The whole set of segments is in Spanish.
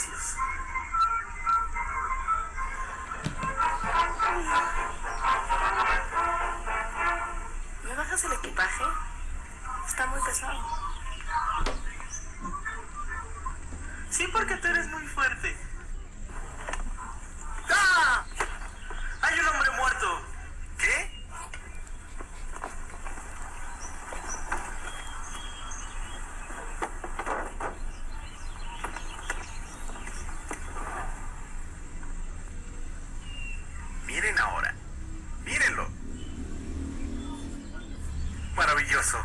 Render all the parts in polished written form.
Gracias. ¿Me bajas el equipaje? Está muy pesado. Sí, porque tú eres muy fuerte. ¡Ah! ¡Hay un hombre muerto! ¿Qué? Miren ahora. Mírenlo. Maravilloso.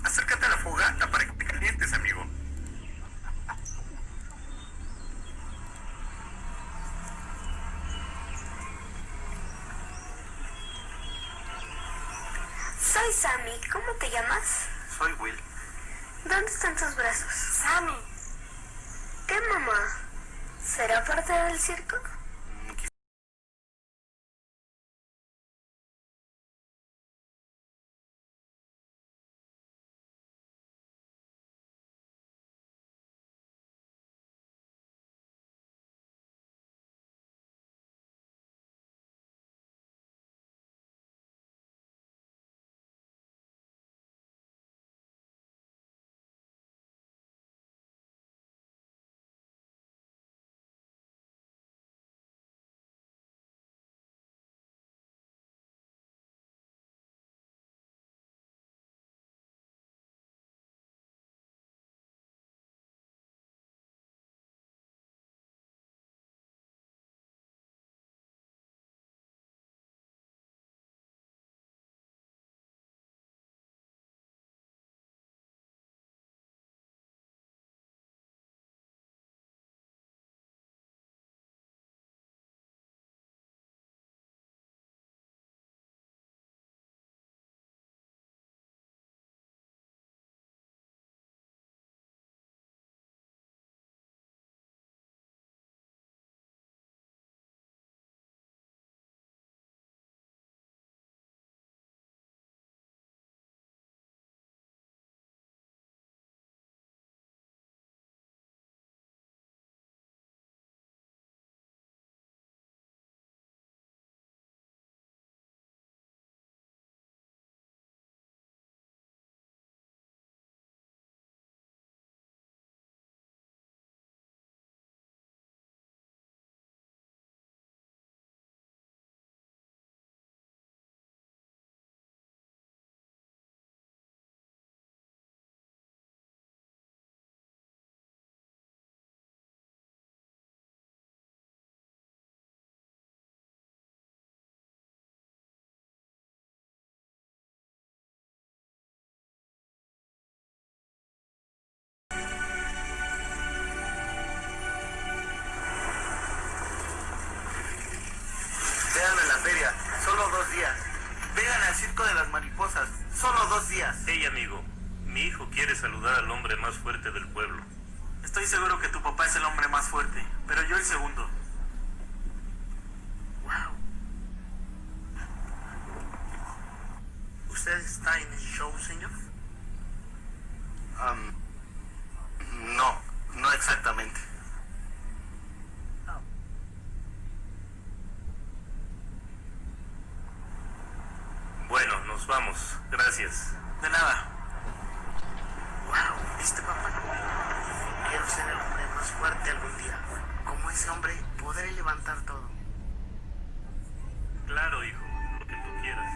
Acércate a la fogata para que te calientes, amigo. Soy Sammy. ¿Cómo te llamas? Soy Will. ¿Dónde están tus brazos? Sammy. ¿Qué, mamá? ¿Será parte del circo? Véanme en la feria. Solo 2 días. Vengan al circo de las mariposas. Solo 2 días. Hey, amigo. Mi hijo quiere saludar al hombre más fuerte del pueblo. Estoy seguro que tu papá es el hombre más fuerte, pero yo el segundo. Wow. ¿Usted está en el show, señor? No, no exactamente. Bueno, nos vamos. Gracias. De nada. Wow, ¿viste, papá? Quiero ser el hombre más fuerte algún día. Como ese hombre, podré levantar todo. Claro, hijo. Lo que tú quieras.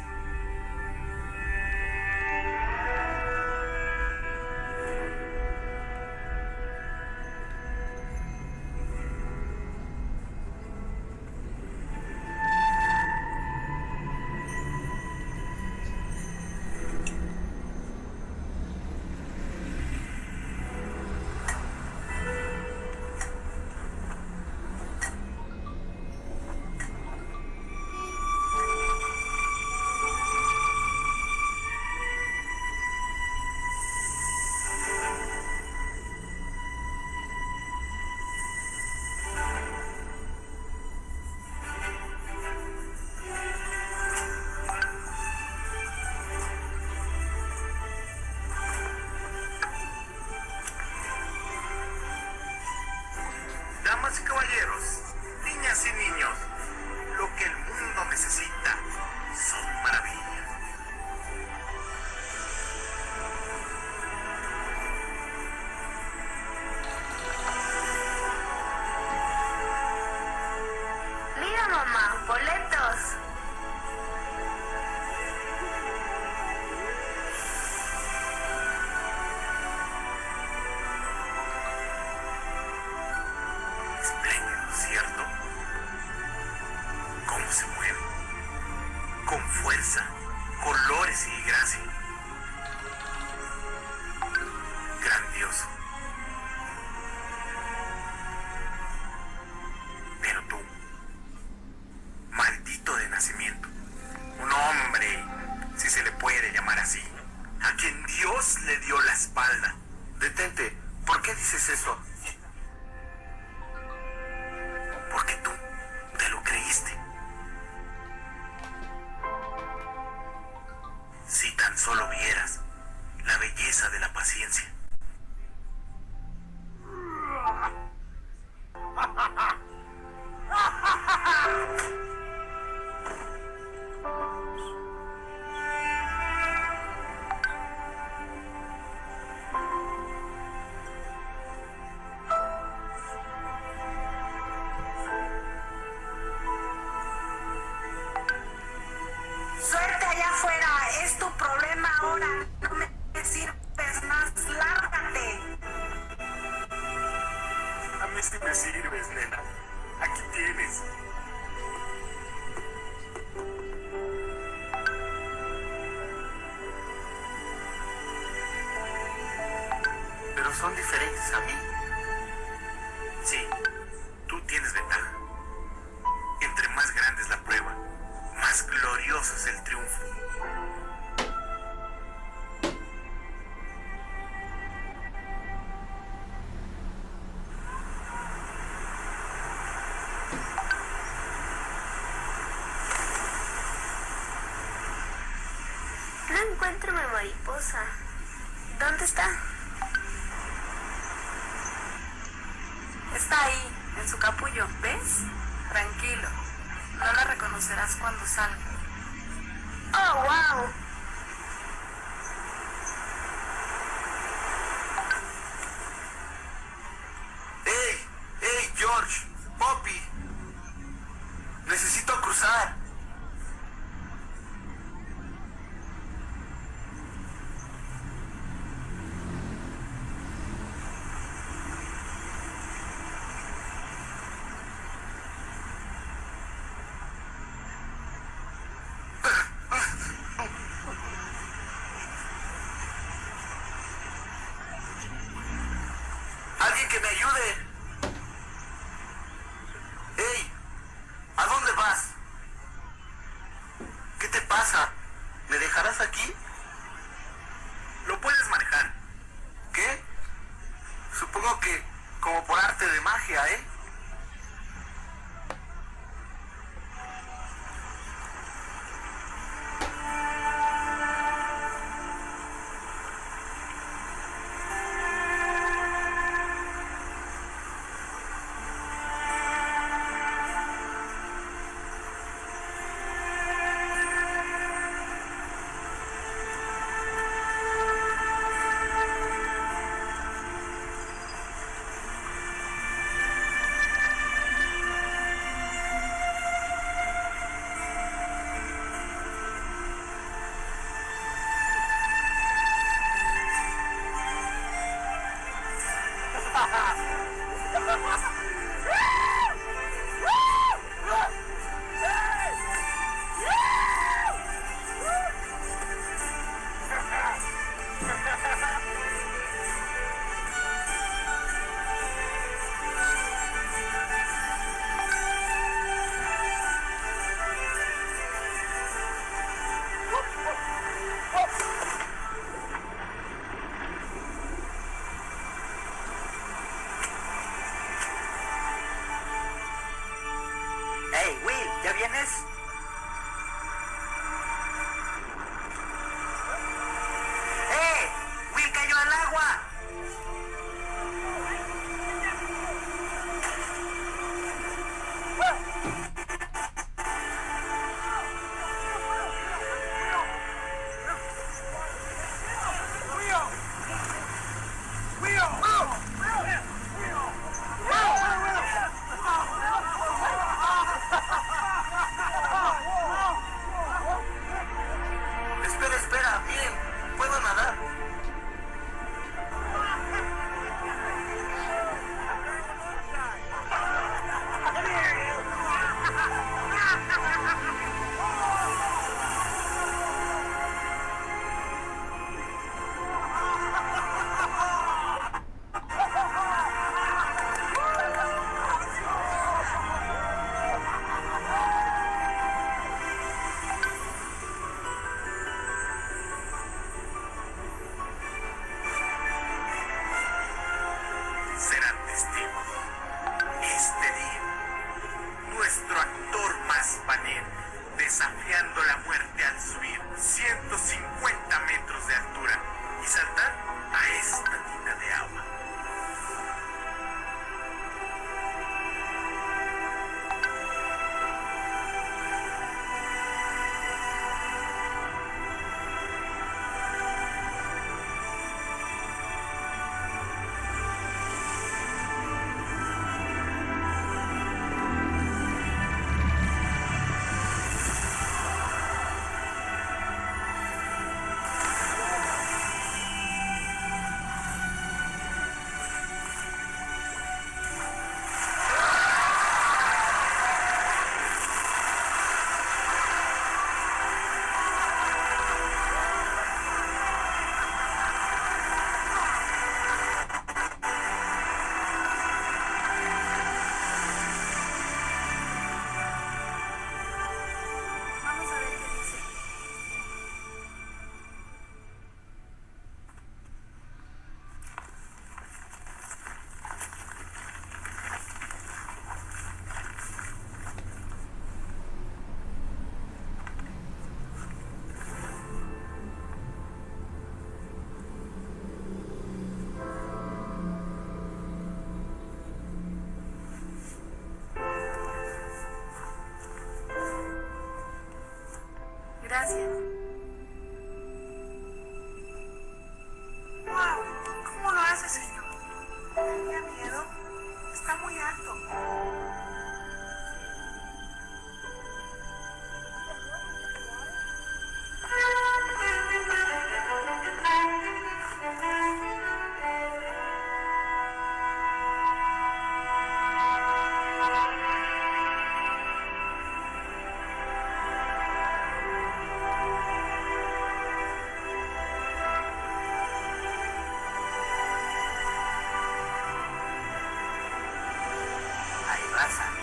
Caballeros, niñas y niños, lo que el mundo necesita son maravillas. Mira, mamá, boletos. Espléndido, ¿cierto? Cómo se mueve. Con fuerza, colores y gracia. Grandioso. Pero tú, maldito de nacimiento, un hombre, si se le puede llamar así, a quien Dios le dio la espalda. Detente, ¿por qué dices eso? Porque tú te lo creíste. Si tan solo vieras la belleza de la paciencia. Suerte allá afuera, es tu problema ahora. No me sirves más, lárgate. A mí sí me sirves, nena. Aquí tienes. Pero son diferentes a mí. Sí, tú tienes ventaja. Entre más grande es la prueba, más glorioso es el triunfo. No encuentro mi mariposa. ¿Dónde está? Está ahí, en su capullo, ¿ves? Tranquilo. No la reconocerás cuando salga. ¡Oh, wow! ¡Hey! ¡Hey, George! ¡Poppy! Necesito cruzar. ¡Alguien que me ayude! ¡Hey! ¿A dónde vas? ¿Qué te pasa? ¿Me dejarás aquí? Lo puedes manejar. ¿Qué? Supongo que como por arte de magia, ¿eh? haciendo. ¡Wow! ¿Cómo lo hace, señor? ¿Tenía miedo? Está muy alto. Ahí vas, Sammy.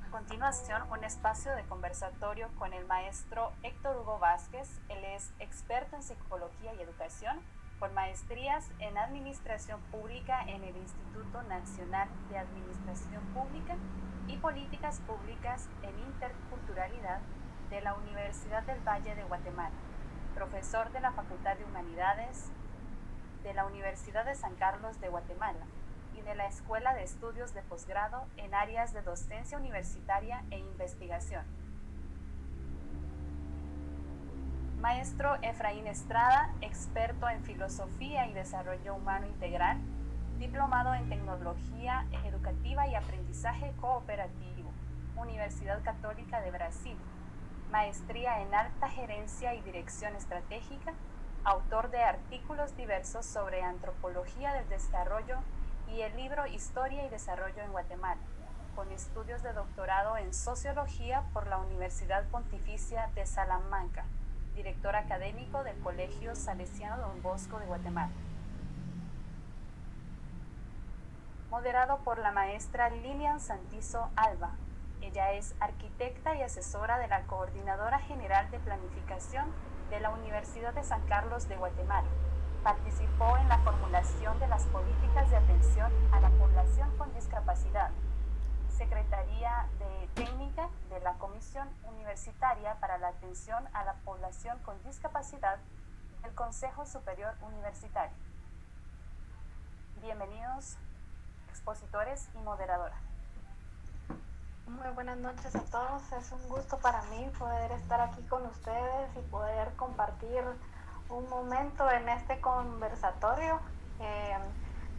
A continuación, un espacio de conversatorio con el maestro Héctor Hugo Vázquez. Él es experto en psicología y educación, con maestrías en administración pública en el Instituto Nacional de Administración Pública y Políticas Públicas en Interculturalidad de la Universidad del Valle de Guatemala, profesor de la Facultad de Humanidades de la Universidad de San Carlos de Guatemala y de la Escuela de Estudios de Posgrado en áreas de docencia universitaria e investigación. Maestro Efraín Estrada, experto en filosofía y desarrollo humano integral, diplomado en tecnología educativa y aprendizaje cooperativo, Universidad Católica de Brasil, maestría en alta gerencia y dirección estratégica, autor de artículos diversos sobre antropología del desarrollo y el libro Historia y Desarrollo en Guatemala, con estudios de doctorado en Sociología por la Universidad Pontificia de Salamanca, director académico del Colegio Salesiano Don Bosco de Guatemala. Moderado por la maestra Lilian Santizo Alba. Ella es arquitecta y asesora de la Coordinadora General de Planificación de la Universidad de San Carlos de Guatemala. Participó en la formulación de las políticas de atención a la población con discapacidad, Secretaría de Técnica de la Comisión Universitaria para la Atención a la Población con Discapacidad del Consejo Superior Universitario. Bienvenidos, expositores y moderadora. Muy buenas noches a todos, es un gusto para mí poder estar aquí con ustedes y poder compartir un momento en este conversatorio.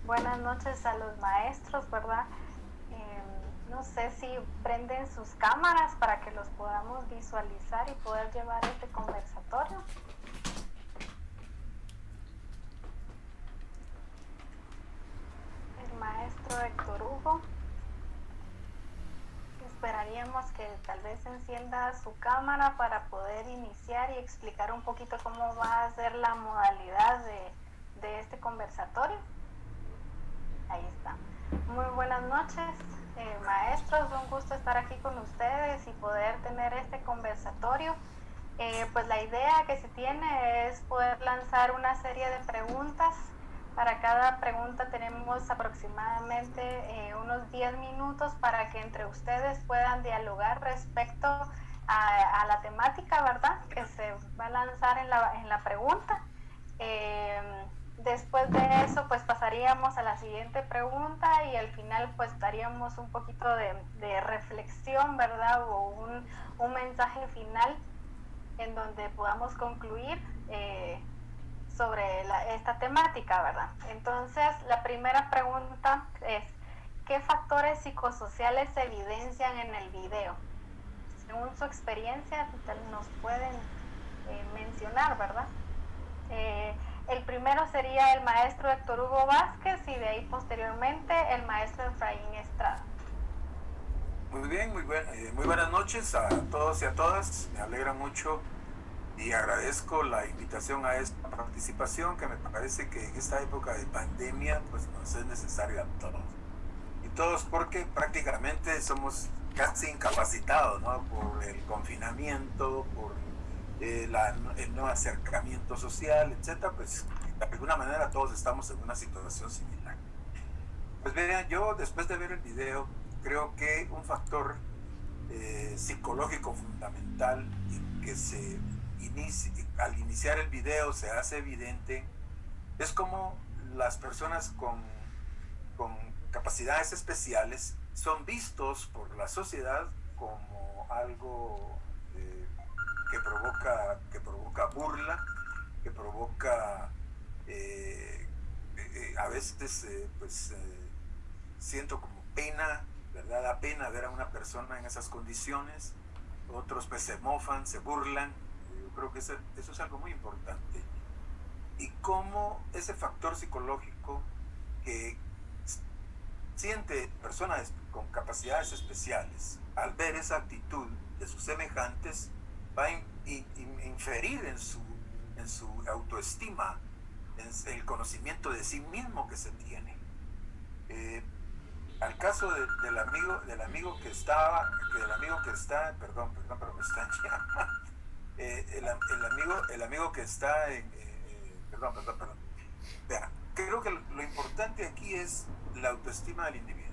Buenas noches a los maestros, ¿verdad? No sé si prenden sus cámaras para que los podamos visualizar y poder llevar este conversatorio. El maestro Héctor Hugo. Esperaríamos que tal vez encienda su cámara para poder iniciar y explicar un poquito cómo va a ser la modalidad de este conversatorio. Ahí está. Muy buenas noches, maestros, un gusto estar aquí con ustedes y poder tener este conversatorio. Pues la idea que se tiene es poder lanzar una serie de preguntas. Para cada pregunta tenemos aproximadamente unos 10 minutos para que entre ustedes puedan dialogar respecto a la temática, ¿verdad?, que se va a lanzar en la pregunta. Después de eso, pues pasaríamos a la siguiente pregunta y al final pues daríamos un poquito de reflexión, ¿verdad?, o un mensaje final en donde podamos concluir sobre esta temática, ¿verdad? Entonces, la primera pregunta es, ¿qué factores psicosociales se evidencian en el video? Según su experiencia, nos pueden mencionar, ¿verdad? El primero sería el maestro Héctor Hugo Vázquez y de ahí posteriormente el maestro Efraín Estrada. Muy bien, muy buenas noches a todos y a todas. Me alegra mucho y agradezco la invitación a esta participación, que me parece que en esta época de pandemia pues nos es necesaria a todos. Y todos porque prácticamente somos casi incapacitados, ¿no?, por el confinamiento, por el no acercamiento social, etcétera. Pues de alguna manera todos estamos en una situación similar. Pues vean, yo después de ver el video, creo que un factor psicológico fundamental y que al iniciar el video se hace evidente, es como las personas con capacidades especiales son vistos por la sociedad como algo que provoca burla, que provoca a veces siento como pena, ¿verdad? Da pena ver a una persona en esas condiciones. Otros pues se mofan, se burlan. Yo creo que eso es algo muy importante. Y cómo ese factor psicológico que siente personas con capacidades especiales al ver esa actitud de sus semejantes va a inferir en su autoestima, en el conocimiento de sí mismo que se tiene. Al caso del amigo que está, perdón, pero me están llamando. El amigo que está perdón. Vea, creo que lo importante aquí es la autoestima del individuo.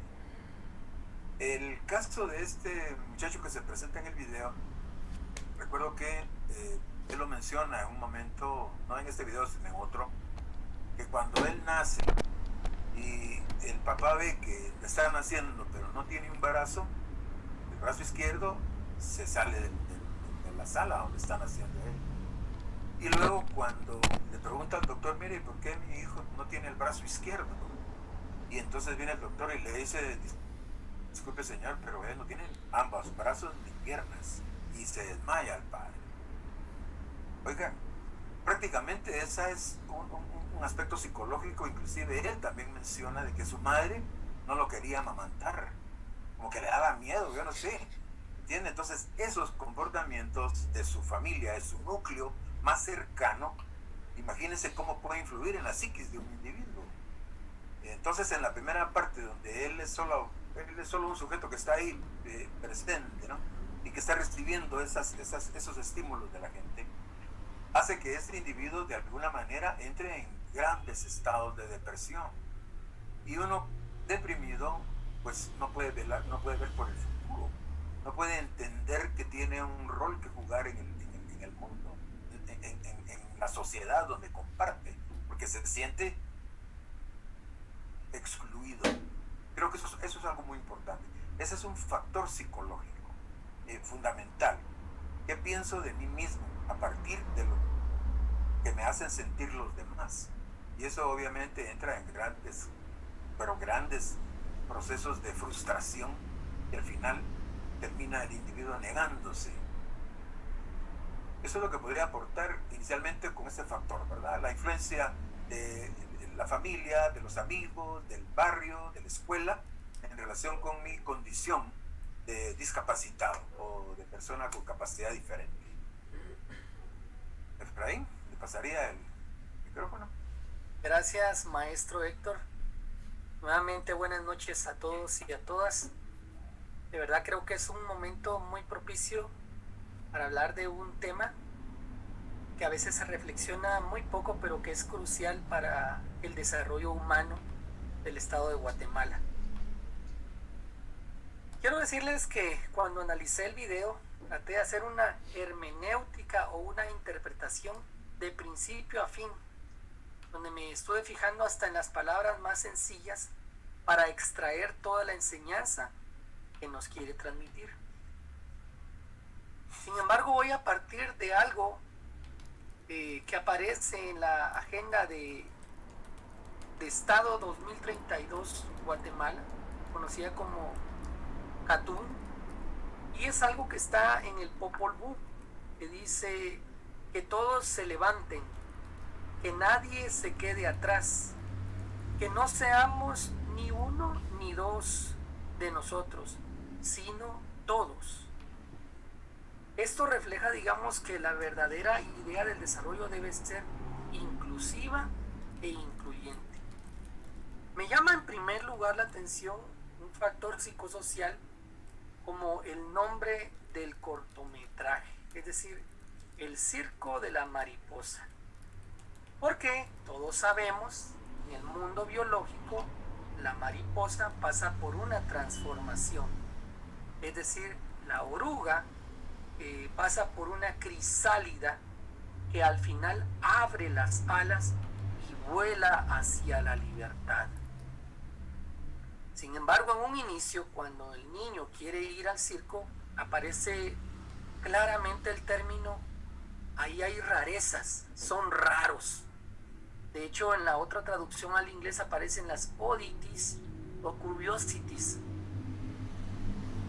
El caso de este muchacho que se presenta en el video, recuerdo que él lo menciona en un momento, no en este video sino en otro, que cuando él nace y el papá ve que le está naciendo pero no tiene un brazo, el brazo izquierdo se sale de la sala donde está naciendo él. Y luego cuando le pregunta al doctor, mire, ¿por qué mi hijo no tiene el brazo izquierdo? Y entonces viene el doctor y le dice, disculpe señor, pero él no tiene ambos brazos ni piernas. Y se desmaya el padre. Oiga, prácticamente ese es un aspecto psicológico. Inclusive él también menciona de que su madre no lo quería amamantar, como que le daba miedo, yo no sé, ¿entiende? Entonces esos comportamientos de su familia, de su núcleo más cercano, imagínense cómo puede influir en la psiquis de un individuo. Entonces en la primera parte donde él es solo un sujeto que está ahí presente, ¿no? Y que está recibiendo esos estímulos de la gente, hace que este individuo de alguna manera entre en grandes estados de depresión. Y uno deprimido pues no puede ver por el futuro, no puede entender que tiene un rol que jugar en el mundo, en la sociedad donde comparte, porque se siente excluido. Creo que eso es algo muy importante. Ese es un factor psicológico fundamental. ¿Qué pienso de mí mismo a partir de lo que me hacen sentir los demás? Y eso obviamente entra en grandes procesos de frustración y al final termina el individuo negándose. Eso es lo que podría aportar inicialmente con ese factor, ¿verdad? La influencia de la familia, de los amigos, del barrio, de la escuela, en relación con mi condición de discapacitado o de persona con capacidad diferente. Efraín, le pasaría el micrófono. Gracias, maestro Héctor. Nuevamente buenas noches a todos y a todas. De verdad creo que es un momento muy propicio para hablar de un tema que a veces se reflexiona muy poco, pero que es crucial para el desarrollo humano del estado de Guatemala. Quiero decirles que cuando analicé el video, traté de hacer una hermenéutica o una interpretación de principio a fin, donde me estuve fijando hasta en las palabras más sencillas para extraer toda la enseñanza que nos quiere transmitir. Sin embargo, voy a partir de algo que aparece en la agenda de Estado 2032 Guatemala, conocida como CATUM, y es algo que está en el Popol Vuh, que dice que todos se levanten, que nadie se quede atrás, que no seamos ni uno ni dos de nosotros, sino todos. Esto refleja, digamos, que la verdadera idea del desarrollo debe ser inclusiva e incluyente. Me llama en primer lugar la atención un factor psicosocial como el nombre del cortometraje, es decir, El circo de la mariposa. Porque todos sabemos, en el mundo biológico, la mariposa pasa por una transformación. Es decir, la oruga pasa por una crisálida que al final abre las alas y vuela hacia la libertad. Sin embargo, en un inicio, cuando el niño quiere ir al circo, aparece claramente el término, ahí hay rarezas, son raros. De hecho, en la otra traducción al inglés aparecen las oddities o curiosities.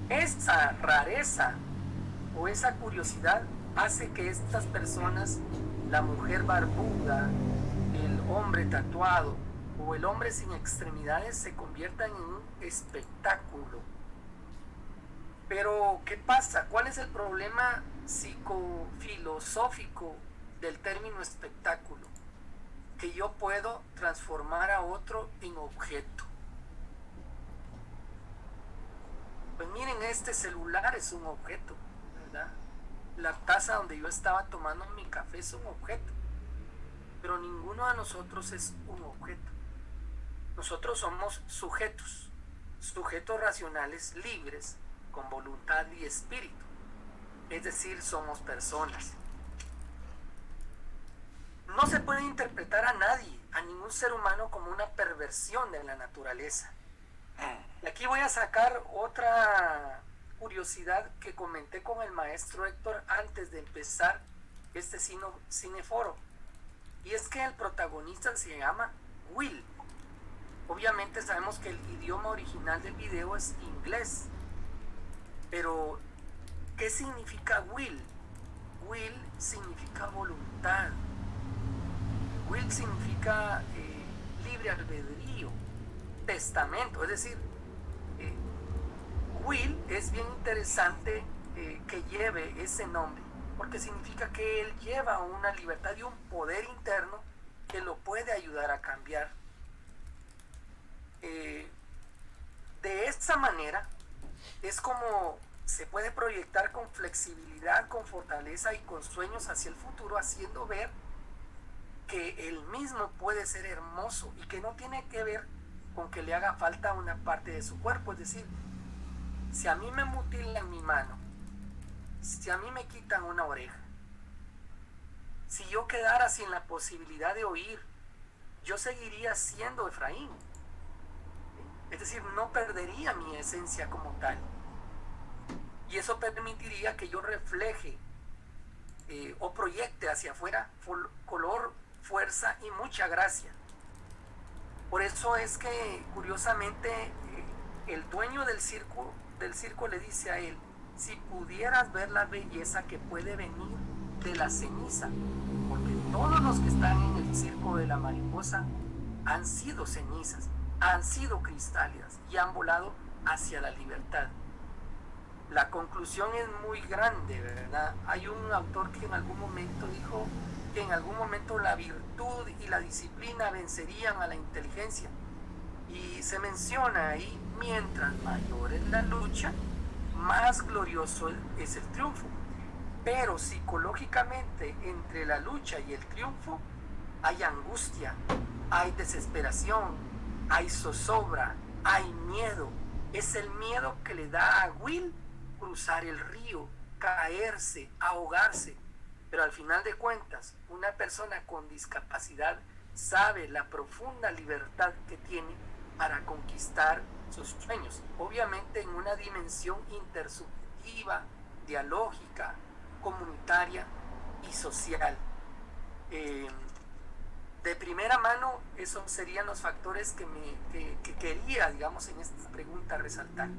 Esa rareza o esa curiosidad hace que estas personas, la mujer barbuda, el hombre tatuado o el hombre sin extremidades, se conviertan en un espectáculo. Pero, ¿qué pasa? ¿Cuál es el problema psicofilosófico del término espectáculo? Que yo puedo transformar a otro en objeto. Pues miren, este celular es un objeto, ¿verdad? La taza donde yo estaba tomando mi café es un objeto, pero ninguno de nosotros es un objeto. Nosotros somos sujetos racionales libres, con voluntad y espíritu, es decir, somos personas. No se puede interpretar a nadie, a ningún ser humano, como una perversión de la naturaleza. Y aquí voy a sacar otra curiosidad que comenté con el maestro Héctor antes de empezar este cineforo. Y es que el protagonista se llama Will. Obviamente sabemos que el idioma original del video es inglés. Pero, ¿qué significa will? Will significa voluntad. Will significa libre albedrío, testamento. Es decir, Will es bien interesante que lleve ese nombre, porque significa que él lleva una libertad y un poder interno que lo puede ayudar a cambiar. De esta manera es como se puede proyectar con flexibilidad, con fortaleza y con sueños hacia el futuro, haciendo ver que él mismo puede ser hermoso y que no tiene que ver con que le haga falta una parte de su cuerpo. Es decir, si a mí me mutilan mi mano, si a mí me quitan una oreja, si yo quedara sin la posibilidad de oír, yo seguiría siendo Efraín. Es decir, no perdería mi esencia como tal. Y eso permitiría que yo refleje o proyecte hacia afuera color, fuerza y mucha gracia. Por eso es que, curiosamente, el dueño del circo le dice a él: si pudieras ver la belleza que puede venir de la ceniza, porque todos los que están en el circo de la mariposa han sido cenizas, han sido cristálidas y han volado hacia la libertad. La conclusión es muy grande, ¿verdad? Hay un autor que en algún momento dijo que en algún momento la virtud y la disciplina vencerían a la inteligencia. Y se menciona ahí, mientras mayor es la lucha, más glorioso es el triunfo. Pero psicológicamente, entre la lucha y el triunfo, hay angustia, hay desesperación, hay zozobra, hay miedo. Es el miedo que le da a Will cruzar el río, caerse, ahogarse. Pero al final de cuentas, una persona con discapacidad sabe la profunda libertad que tiene para conquistar sus sueños. Obviamente en una dimensión intersubjetiva, dialógica, comunitaria y social. De primera mano, esos serían los factores que quería, digamos, en esta pregunta resaltar.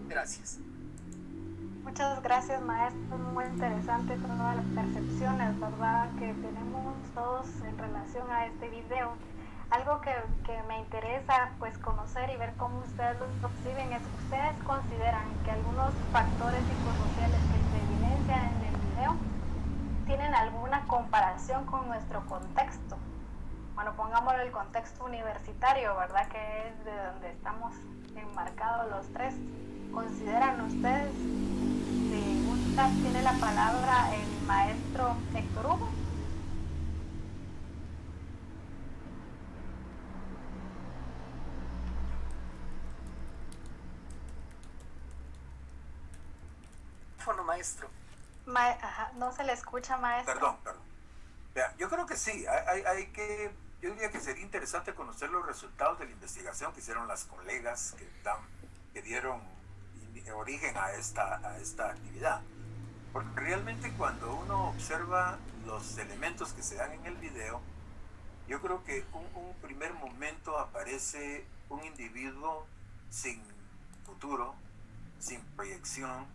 Gracias. Muchas gracias, maestro. Muy interesante todas las percepciones, ¿verdad?, que tenemos todos en relación a este video. Algo que me interesa pues conocer y ver cómo ustedes lo perciben es: ¿ustedes consideran que algunos factores psicosociales que se evidencian en el video tienen alguna comparación con nuestro contexto? Bueno, pongámoslo el contexto universitario, ¿verdad?, que es de donde estamos enmarcados los tres. ¿Consideran ustedes? Si gusta, tiene la palabra el maestro Héctor Hugo. micrófono, maestro. Ajá, no se le escucha, maestro. Perdón. Vea, yo creo que sí, yo diría que sería interesante conocer los resultados de la investigación que hicieron las colegas que dieron origen a esta actividad. Porque realmente cuando uno observa los elementos que se dan en el video, yo creo que un primer momento aparece un individuo sin futuro, sin proyección,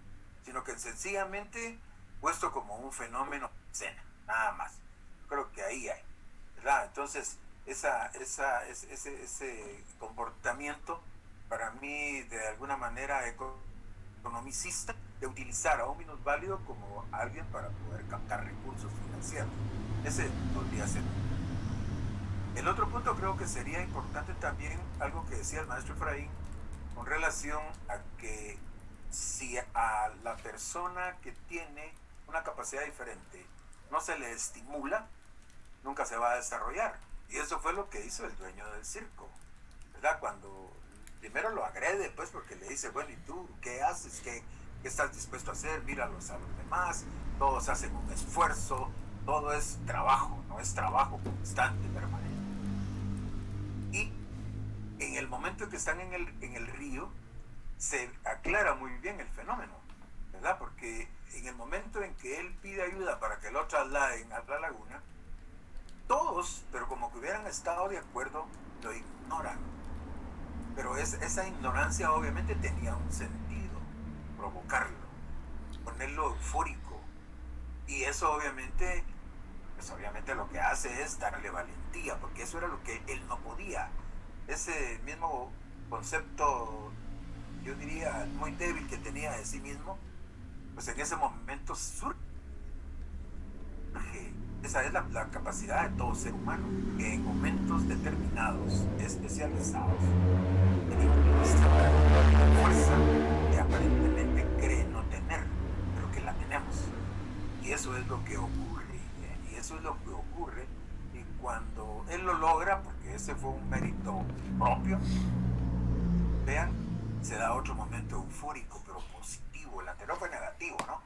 sino que sencillamente puesto como un fenómeno en escena, nada más. Creo que ahí hay, ¿verdad? Entonces, ese comportamiento para mí de alguna manera economicista, de utilizar a un minusválido como alguien para poder captar recursos financieros. Ese podría ser. El otro punto creo que sería importante también algo que decía el maestro Efraín con relación a que si a la persona que tiene una capacidad diferente no se le estimula, nunca se va a desarrollar. Y eso fue lo que hizo el dueño del circo, ¿verdad? Cuando primero lo agrede, pues, porque le dice, bueno, ¿y tú qué haces? ¿Qué estás dispuesto a hacer? Míralos a los demás, todos hacen un esfuerzo, todo es trabajo, no es trabajo constante, permanente. Y en el momento que están en el río, se aclara muy bien el fenómeno, ¿verdad? Porque en el momento en que él pide ayuda para que lo trasladen a la laguna, todos, pero como que hubieran estado de acuerdo, lo ignoran. Pero esa ignorancia obviamente tenía un sentido, provocarlo, ponerlo eufórico. Y eso obviamente, pues obviamente lo que hace es darle valentía, porque eso era lo que él no podía. Ese mismo concepto, yo diría, muy débil que tenía de sí mismo, pues en ese momento surge. Esa es la capacidad de todo ser humano, que en momentos determinados, especializados, una fuerza que aparentemente cree no tener, pero que la tenemos. Y eso es lo que ocurre, y eso es lo que ocurre, y cuando él lo logra, porque ese fue un mérito propio, vean, se da otro momento eufórico, pero positivo. El anterior fue negativo, ¿no?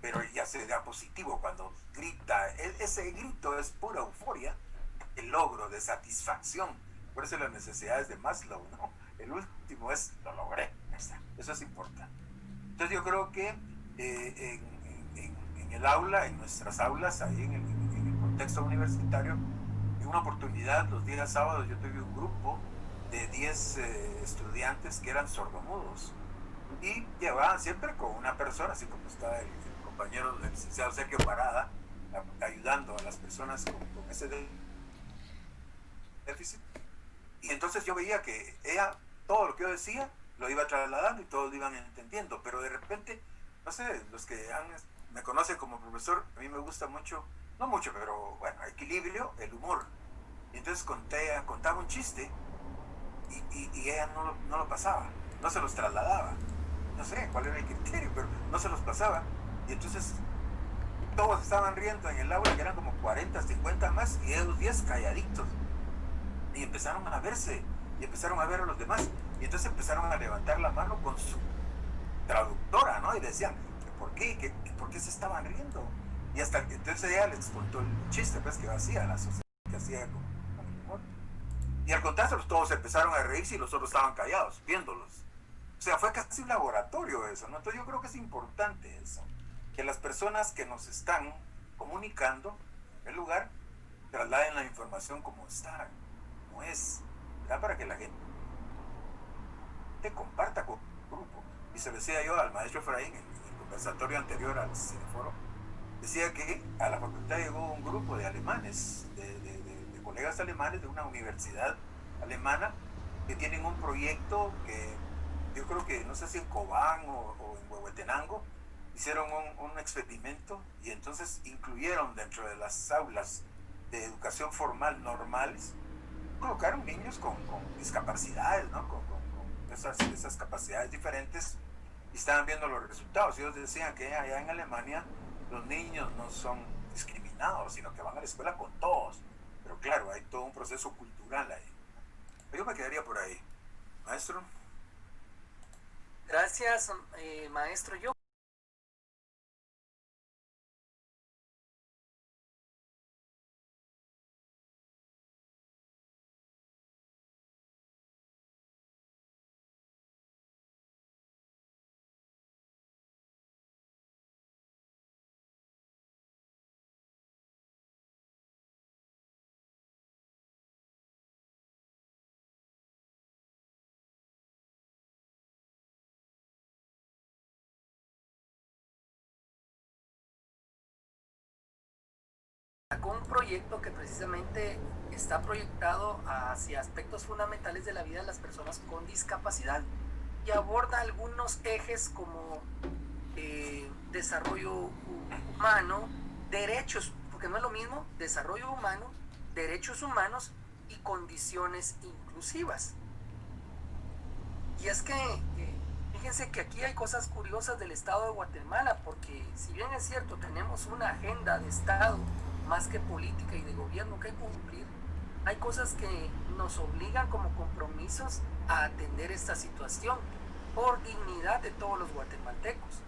Pero ya se da positivo cuando grita. Ese grito es pura euforia, el logro de satisfacción. Por eso las necesidades de Maslow, ¿no? El último es, lo logré. Eso es importante. Entonces yo creo que en el aula, en nuestras aulas, ahí en el contexto universitario, en una oportunidad, los días sábados, yo tuve un grupo de 10 estudiantes que eran sordomudos y llevaban siempre con una persona, así como está el compañero del licenciado Sergio Parada, ayudando a las personas con ese déficit. Y entonces yo veía que ella, todo lo que yo decía, lo iba trasladando y todos lo iban entendiendo, pero de repente, no sé, los que me conocen como profesor, a mí me gusta mucho, no mucho, pero bueno, equilibrio, el humor. Y entonces contaba un chiste y ella no lo pasaba, no se los trasladaba. No sé cuál era el criterio, pero no se los pasaba. Y entonces todos estaban riendo en el aula, que eran como 40, 50 más, y ellos 10 calladitos. Y empezaron a verse, y empezaron a ver a los demás. Y entonces empezaron a levantar la mano con su traductora, ¿no? Y decían, ¿por qué? ¿Por qué se estaban riendo? Y hasta entonces ella les contó el chiste, pues, que hacía la sociedad, que hacía con el humor. Y al contárselos todos empezaron a reírse y los otros estaban callados, viéndolos. O sea, fue casi un laboratorio eso, ¿no? Entonces yo creo que es importante eso, que las personas que nos están comunicando, en primer lugar, trasladen la información como está, como es, ¿verdad? Para que la gente comparta con el grupo. Y se lo decía yo al maestro Efraín en el conversatorio anterior al Cineforo, decía que a la facultad llegó un grupo de alemanes, de colegas alemanes de una universidad alemana, que tienen un proyecto que yo creo que, no sé si en Cobán o en Huehuetenango, hicieron un experimento y entonces incluyeron dentro de las aulas de educación formal normales, colocaron niños con discapacidades, ¿no? Con esas capacidades diferentes, y estaban viendo los resultados. Y ellos decían que allá en Alemania los niños no son discriminados, sino que van a la escuela con todos. Pero claro, hay todo un proceso cultural ahí. Yo me quedaría por ahí. Maestro. Gracias, maestro. Yo un proyecto que precisamente está proyectado hacia aspectos fundamentales de la vida de las personas con discapacidad y aborda algunos ejes como desarrollo humano, derechos, porque no es lo mismo desarrollo humano, derechos humanos y condiciones inclusivas. Y es que fíjense que aquí hay cosas curiosas del Estado de Guatemala, porque si bien es cierto, tenemos una agenda de Estado más que política y de gobierno que cumplir, hay cosas que nos obligan como compromisos a atender esta situación por dignidad de todos los guatemaltecos.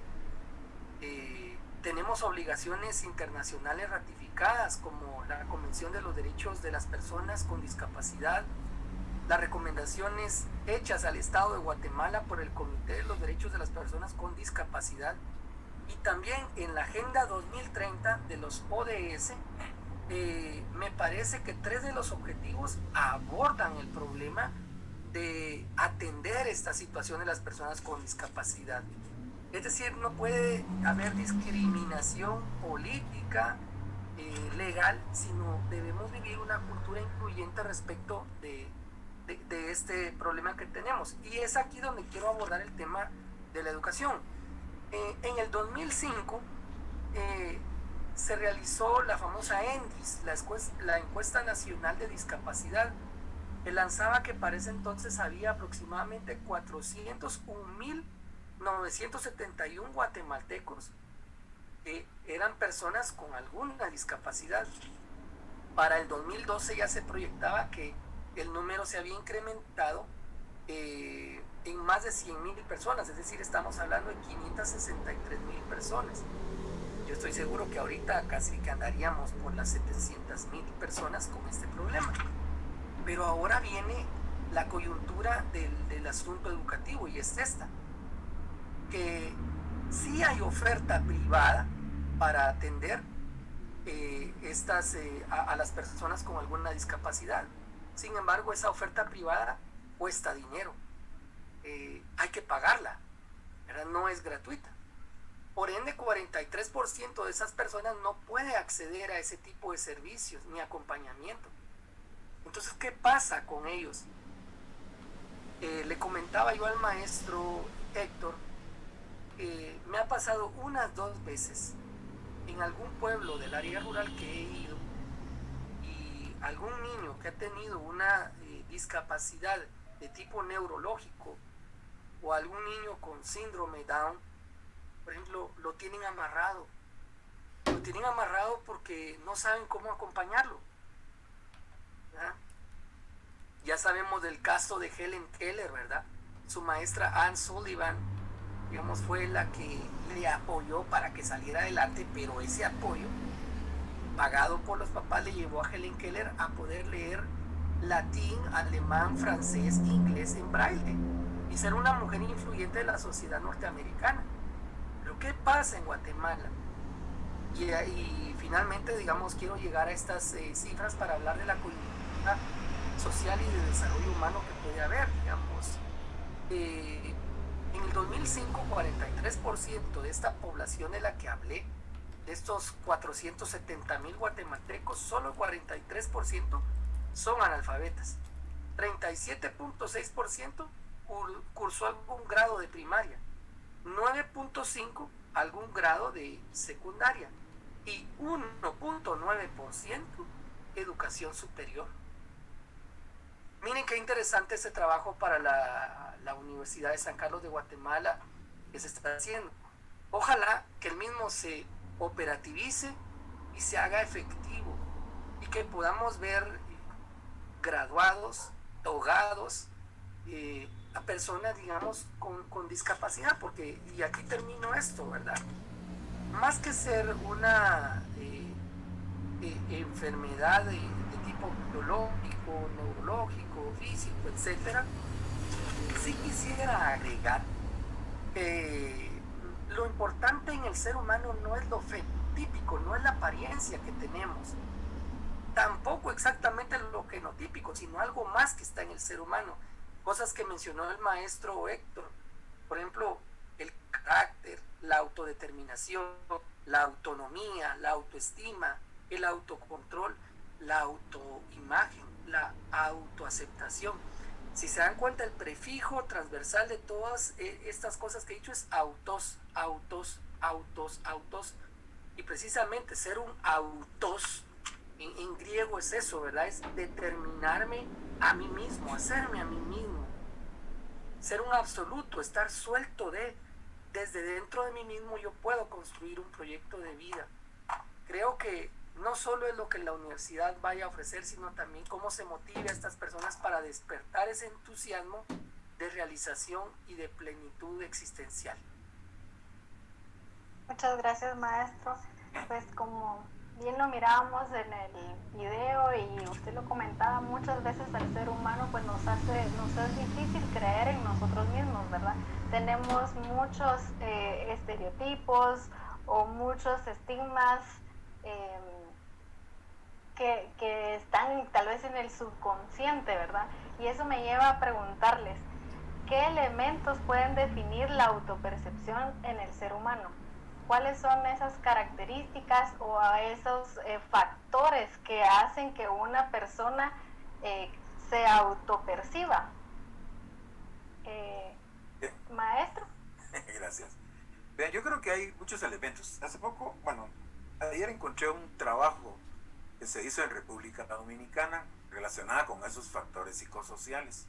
Tenemos obligaciones internacionales ratificadas como la Convención de los Derechos de las Personas con Discapacidad, las recomendaciones hechas al Estado de Guatemala por el Comité de los Derechos de las Personas con Discapacidad y también en la Agenda 2030 de los ODS. Me parece que 3 de los objetivos abordan el problema de atender esta situación de las personas con discapacidad. Es decir, no puede haber discriminación política, legal, sino debemos vivir una cultura incluyente respecto de este problema que tenemos. Y es aquí donde quiero abordar el tema de la educación. En el 2005 se realizó la famosa ENDIS, la Encuesta Nacional de Discapacidad, que lanzaba que para ese entonces había aproximadamente 401.971 guatemaltecos que eran personas con alguna discapacidad. Para el 2012 ya se proyectaba que el número se había incrementado en más de 100.000 personas, es decir, estamos hablando de 563.000 personas. Yo estoy seguro que ahorita casi que andaríamos por las 700.000 personas con este problema. Pero ahora viene la coyuntura del asunto educativo y es esta, que sí hay oferta privada para atender a las personas con alguna discapacidad. Sin embargo, esa oferta privada cuesta dinero, hay que pagarla, ¿verdad? No es gratuita. Por ende, 43% de esas personas no puede acceder a ese tipo de servicios ni acompañamiento. Entonces, ¿qué pasa con ellos? Le comentaba yo al maestro Héctor, me ha pasado unas 2 veces en algún pueblo del área rural que he ido y algún niño que ha tenido una discapacidad de tipo neurológico o algún niño con síndrome Down, por ejemplo, lo tienen amarrado porque no saben cómo acompañarlo, ¿verdad? Ya sabemos del caso de Helen Keller, ¿verdad? Su maestra Ann Sullivan, digamos, fue la que le apoyó para que saliera adelante, pero ese apoyo pagado por los papás le llevó a Helen Keller a poder leer latín, alemán, francés, inglés en braille y ser una mujer influyente de la sociedad norteamericana. Pero ¿qué pasa en Guatemala? Y finalmente, digamos, quiero llegar a estas cifras para hablar de la coyuntura social y de desarrollo humano que puede haber, digamos. En el 2005, 43% de esta población de la que hablé, de estos 470.000 guatemaltecos, solo 43% son analfabetas. 37.6% cursó algún grado de primaria, 9.5% algún grado de secundaria y 1.9% educación superior. Miren qué interesante ese trabajo para la Universidad de San Carlos de Guatemala que se está haciendo. Ojalá que el mismo se operativice y se haga efectivo y que podamos ver graduados, togados, a personas, digamos, con discapacidad, porque, y aquí termino esto, ¿verdad? Más que ser una enfermedad de tipo biológico, neurológico, físico, etcétera, sí quisiera agregar que lo importante en el ser humano no es lo fenotípico, no es la apariencia que tenemos, tampoco exactamente lo genotípico, sino algo más que está en el ser humano, cosas que mencionó el maestro Héctor, por ejemplo, el carácter, la autodeterminación, la autonomía, la autoestima, el autocontrol, la autoimagen, la autoaceptación. Si se dan cuenta, el prefijo transversal de todas estas cosas que he dicho es autos, autos, autos, autos. Y precisamente ser un autos en griego es eso, ¿verdad? Es determinarme a mí mismo, hacerme a mí mismo. Ser un absoluto, estar suelto desde dentro de mí mismo yo puedo construir un proyecto de vida. Creo que no solo es lo que la universidad vaya a ofrecer, sino también cómo se motive a estas personas para despertar ese entusiasmo de realización y de plenitud existencial. Muchas gracias, maestro. Pues como bien lo mirábamos en el video y usted lo comentaba, muchas veces al ser humano pues nos es difícil creer en nosotros mismos, ¿verdad? Tenemos muchos estereotipos o muchos estigmas que están tal vez en el subconsciente, ¿verdad? Y eso me lleva a preguntarles, ¿qué elementos pueden definir la autopercepción en el ser humano? ¿Cuáles son esas características o esos factores que hacen que una persona se autoperciba? Maestro. Gracias. Vean, yo creo que hay muchos elementos. Hace poco, ayer encontré un trabajo que se hizo en República Dominicana relacionada con esos factores psicosociales.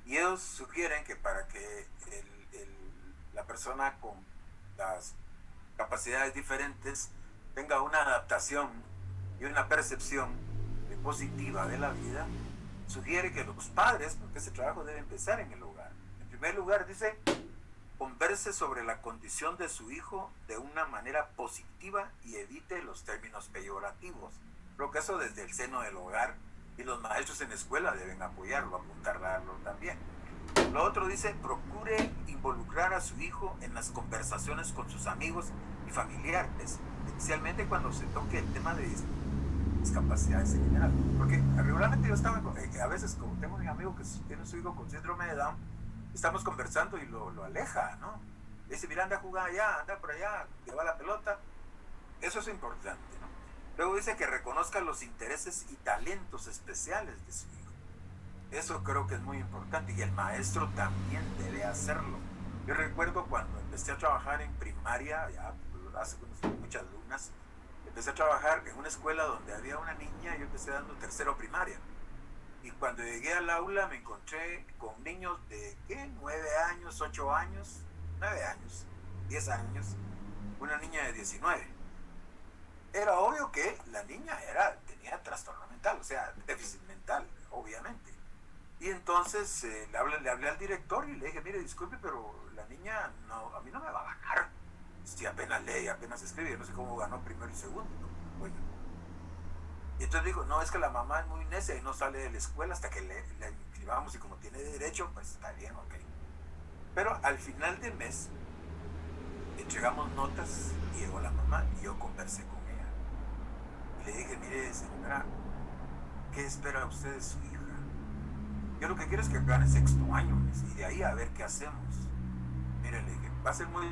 Y ellos sugieren que para que la persona con las capacidades diferentes tenga una adaptación y una percepción positiva de la vida, sugiere que los padres, porque ese trabajo debe empezar en el hogar. En primer lugar, dice, converse sobre la condición de su hijo de una manera positiva y evite los términos peyorativos. Creo que eso desde el seno del hogar, y los maestros en la escuela deben apoyarlo, apuntalarlo también. Lo otro dice, procure involucrar a su hijo en las conversaciones con sus amigos y familiares, especialmente cuando se toque el tema de discapacidades en general. Porque regularmente yo estaba, a veces como tengo un amigo que tiene su hijo con síndrome de Down, estamos conversando y lo aleja, ¿no? Le dice, mira, anda a jugar allá, anda por allá, lleva la pelota. Eso es importante, ¿no? Luego dice que reconozca los intereses y talentos especiales de su hijo. Eso creo que es muy importante y el maestro también debe hacerlo. Yo recuerdo cuando empecé a trabajar en primaria, ya hace muchas lunas, empecé a trabajar en una escuela donde había una niña, yo empecé dando tercero primaria. Y cuando llegué al aula me encontré con niños de, 9 años, 8 años, 9 años, 10 años, una niña de 19. Era obvio que la niña tenía trastorno mental, o sea, déficit mental, obviamente. Y entonces le hablé al director y le dije, mire, disculpe, pero la niña a mí no me va a ganar. Si apenas lee, apenas escribe, yo no sé cómo ganó primero y segundo. Bueno. Y entonces digo, no, es que la mamá es muy necia y no sale de la escuela hasta que le inscribamos y como tiene derecho, pues está bien, ok. Pero al final del mes entregamos notas y llegó la mamá y yo conversé con ella. Y le dije, mire, señora, ¿qué espera usted de su hija? Yo lo que quiero es que gane sexto año y de ahí a ver qué hacemos. Mire, le dije, va a ser muy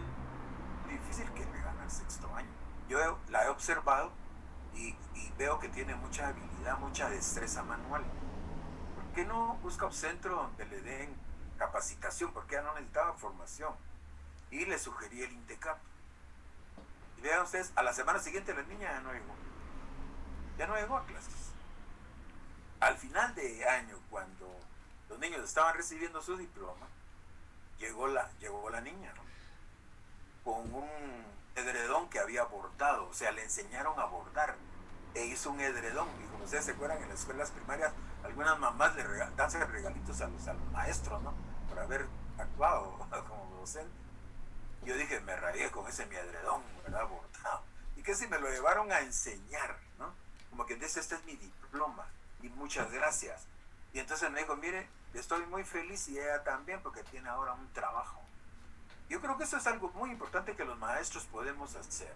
difícil que le gane el sexto año. Yo la he observado y veo que tiene mucha habilidad, mucha destreza manual. ¿Por qué no busca un centro donde le den capacitación? Porque ella no necesitaba formación. Y le sugerí el INTECAP. Y vean ustedes, a la semana siguiente la niña ya no llegó a clases. Al final de año, cuando los niños estaban recibiendo su diploma, llegó la niña, ¿no? Con un edredón que había bordado, o sea, le enseñaron a bordar e hizo un edredón. Y como ustedes se acuerdan, en las escuelas primarias algunas mamás le dan regalitos a los maestros, ¿no? Por haber actuado como docente. Yo dije, me rayé con ese mi edredón, ¿verdad? Bordado. Y que si me lo llevaron a enseñar, ¿no? Como que dice, este es mi diploma y muchas gracias. Y entonces me dijo, mire, estoy muy feliz y ella también porque tiene ahora un trabajo. Yo creo que eso es algo muy importante que los maestros podemos hacer.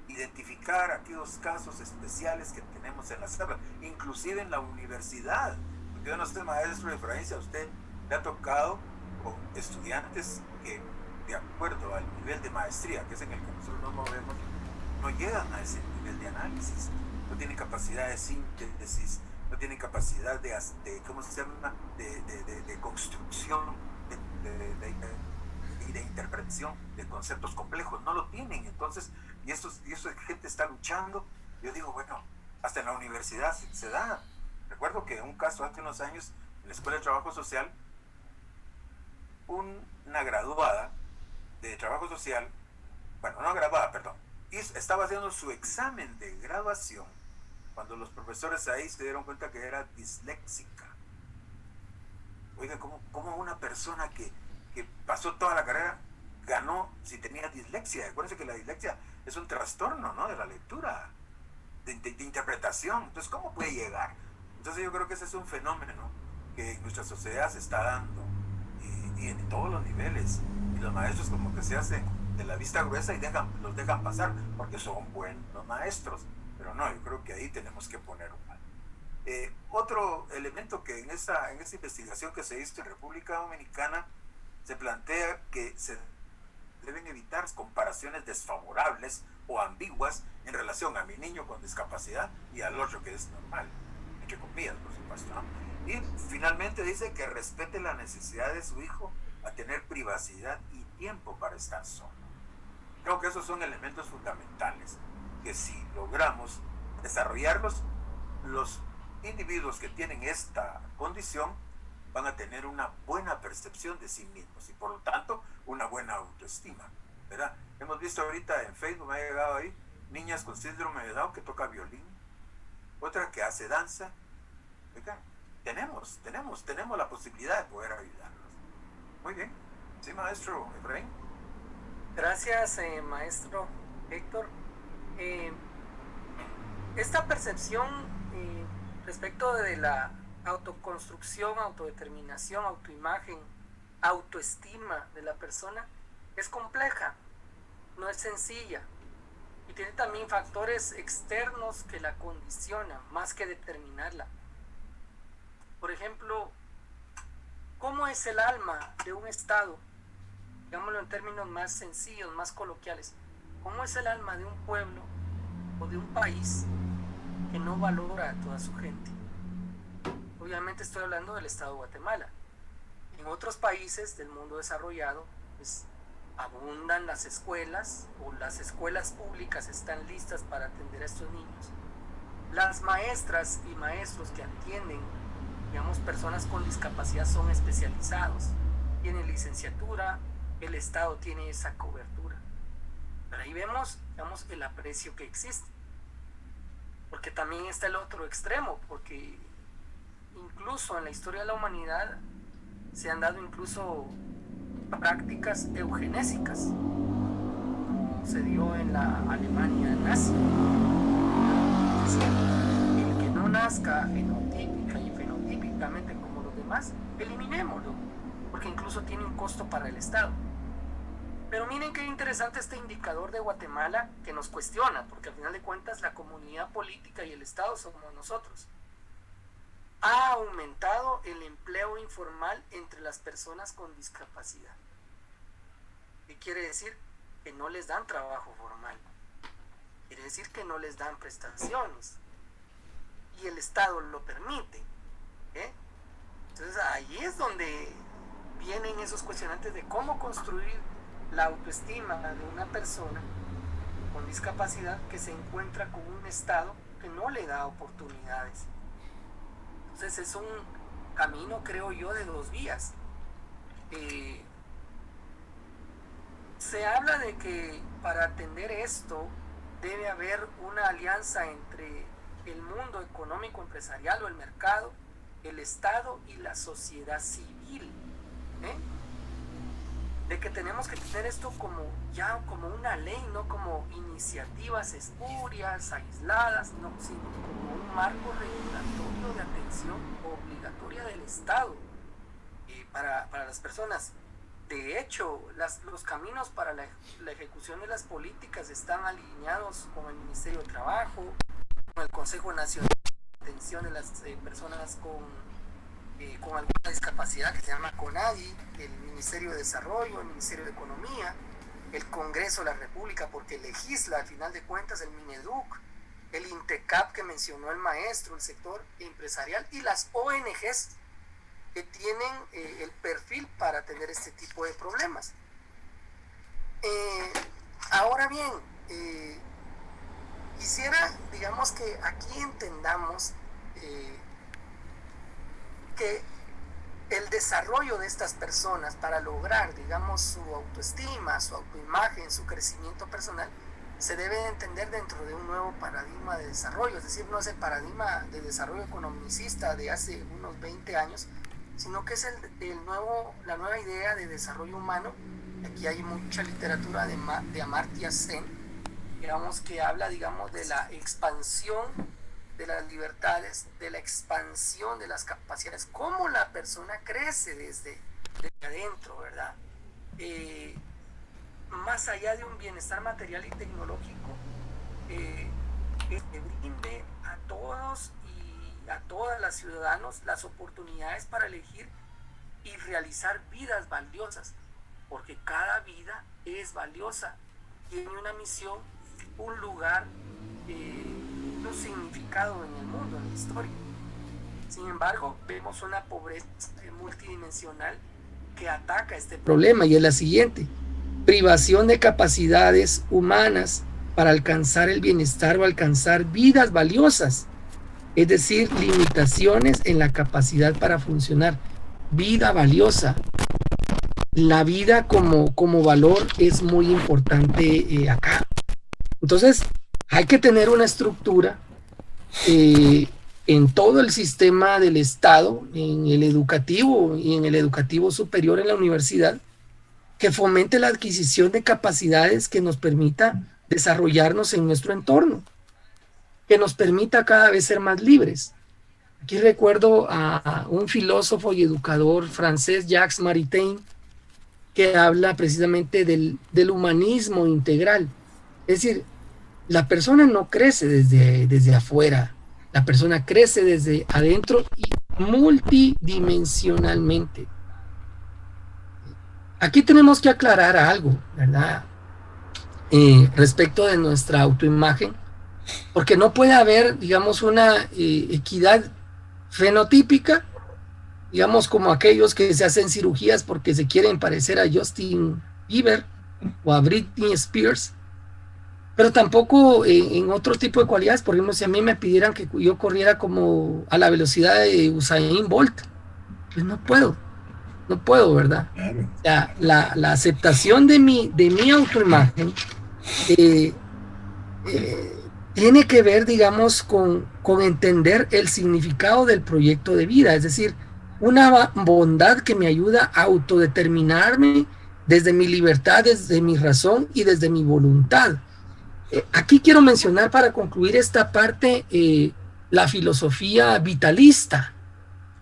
Identificar aquellos casos especiales que tenemos en las aulas, inclusive en la universidad. Porque yo no sé, maestro de Francia, a usted le ha tocado con estudiantes que, de acuerdo al nivel de maestría, que es en el que nosotros nos movemos, no llegan a ese nivel de análisis. no tienen capacidad de síntesis, no tienen capacidad de ¿cómo se llama?, de construcción, y de interpretación de conceptos complejos, no lo tienen. Entonces, y eso gente está luchando. Yo digo, bueno, hasta en la universidad se da. Recuerdo que un caso hace unos años en la Escuela de Trabajo Social, una graduada de Trabajo Social, bueno, no graduada, perdón, estaba haciendo su examen de graduación cuando los profesores ahí se dieron cuenta que era disléxica. Oiga, ¿cómo una persona que pasó toda la carrera ganó si tenía dislexia? Acuérdense que la dislexia es un trastorno, ¿no?, de la lectura, de interpretación. Entonces, ¿cómo puede llegar? Entonces yo creo que ese es un fenómeno que en nuestra sociedad se está dando, y en todos los niveles, y los maestros como que se hacen de la vista gruesa y los dejan pasar porque son buenos maestros, pero no, yo creo que ahí tenemos que poner un mal. Otro elemento que en esa investigación que se hizo en República Dominicana se plantea que se deben evitar comparaciones desfavorables o ambiguas en relación a mi niño con discapacidad y al otro que es normal, entre comillas, por supuesto, ¿no? Y finalmente dice que respete la necesidad de su hijo a tener privacidad y tiempo para estar solo. Creo que esos son elementos fundamentales que si logramos desarrollarlos, los individuos que tienen esta condición van a tener una buena percepción de sí mismos y por lo tanto una buena autoestima, ¿verdad? Hemos visto ahorita en Facebook, me ha llegado ahí, niñas con síndrome de Down que toca violín, otra que hace danza. Oigan, tenemos la posibilidad de poder ayudarlos. Muy bien. Sí, maestro Efraín. Gracias, maestro Héctor. Esta percepción respecto de la autoconstrucción, autodeterminación, autoimagen, autoestima de la persona es compleja, no es sencilla y tiene también factores externos que la condicionan más que determinarla. Por ejemplo, ¿cómo es el alma de un estado? Digámoslo en términos más sencillos, más coloquiales. ¿Cómo es el alma de un pueblo o de un país que no valora a toda su gente? Obviamente estoy hablando del estado de Guatemala. En otros países del mundo desarrollado, pues abundan las escuelas o las escuelas públicas están listas para atender a estos niños. Las maestras y maestros que atienden, digamos, personas con discapacidad son especializados, tienen licenciatura, el Estado tiene esa cobertura. Pero ahí vemos, digamos, el aprecio que existe. Porque también está el otro extremo, porque incluso en la historia de la humanidad se han dado incluso prácticas eugenésicas, como se dio en la Alemania nazi. Es decir, el que no nazca genotípica y fenotípicamente como los demás, eliminémoslo, porque incluso tiene un costo para el Estado. Pero miren qué interesante este indicador de Guatemala que nos cuestiona, porque al final de cuentas la comunidad política y el Estado somos nosotros. Ha aumentado el empleo informal entre las personas con discapacidad. ¿Qué quiere decir? Que no les dan trabajo formal. Quiere decir que no les dan prestaciones. Y el Estado lo permite. Entonces ahí es donde vienen esos cuestionantes de cómo construir la autoestima de una persona con discapacidad que se encuentra con un Estado que no le da oportunidades. Entonces es un camino, creo yo, de dos vías. Se habla de que para atender esto debe haber una alianza entre el mundo económico empresarial o el mercado, el Estado y la sociedad civil. De que tenemos que tener esto como una ley, no como iniciativas espurias, aisladas, no, sino como un marco regulatorio de atención obligatoria del Estado para las personas. De hecho, los caminos para la ejecución de las políticas están alineados con el Ministerio de Trabajo, con el Consejo Nacional de Atención de las personas con alguna discapacidad que se llama CONADI, el Ministerio de Desarrollo, el Ministerio de Economía, el Congreso de la República, porque legisla al final de cuentas el Mineduc, el INTECAP que mencionó el maestro, el sector empresarial y las ONGs que tienen el perfil para atender este tipo de problemas. Ahora bien, quisiera, digamos, que aquí entendamos que el desarrollo de estas personas para lograr, digamos, su autoestima, su autoimagen, su crecimiento personal, se debe entender dentro de un nuevo paradigma de desarrollo. Es decir, no es el paradigma de desarrollo economicista de hace unos 20 años, sino que es la nueva idea de desarrollo humano. Aquí hay mucha literatura de Amartya Sen, digamos, que habla, digamos, de la expansión de las libertades, de la expansión de las capacidades, cómo la persona crece desde adentro, ¿verdad? Más allá de un bienestar material y tecnológico, que brinde a todos y a todas las ciudadanos las oportunidades para elegir y realizar vidas valiosas, porque cada vida es valiosa, tiene una misión, un lugar, un significado en el mundo, en la historia. Sin embargo, vemos una pobreza multidimensional que ataca este problema, y es la siguiente: privación de capacidades humanas para alcanzar el bienestar o alcanzar vidas valiosas, es decir, limitaciones en la capacidad para funcionar. Vida valiosa. La vida como valor es muy importante acá. Entonces, hay que tener una estructura en todo el sistema del Estado, en el educativo y en el educativo superior en la universidad, que fomente la adquisición de capacidades que nos permita desarrollarnos en nuestro entorno, que nos permita cada vez ser más libres. Aquí recuerdo a un filósofo y educador francés, Jacques Maritain, que habla precisamente del humanismo integral. Es decir, la persona no crece desde afuera, la persona crece desde adentro y multidimensionalmente. Aquí tenemos que aclarar algo, ¿verdad? Respecto de nuestra autoimagen, porque no puede haber, digamos, una equidad fenotípica, digamos, como aquellos que se hacen cirugías porque se quieren parecer a Justin Bieber o a Britney Spears, pero tampoco en otro tipo de cualidades. Por ejemplo, si a mí me pidieran que yo corriera como a la velocidad de Usain Bolt, pues no puedo, ¿verdad? Claro. O sea, la aceptación de mi autoimagen tiene que ver, digamos, con entender el significado del proyecto de vida, es decir, una bondad que me ayuda a autodeterminarme desde mi libertad, desde mi razón y desde mi voluntad. Aquí quiero mencionar, para concluir esta parte, la filosofía vitalista.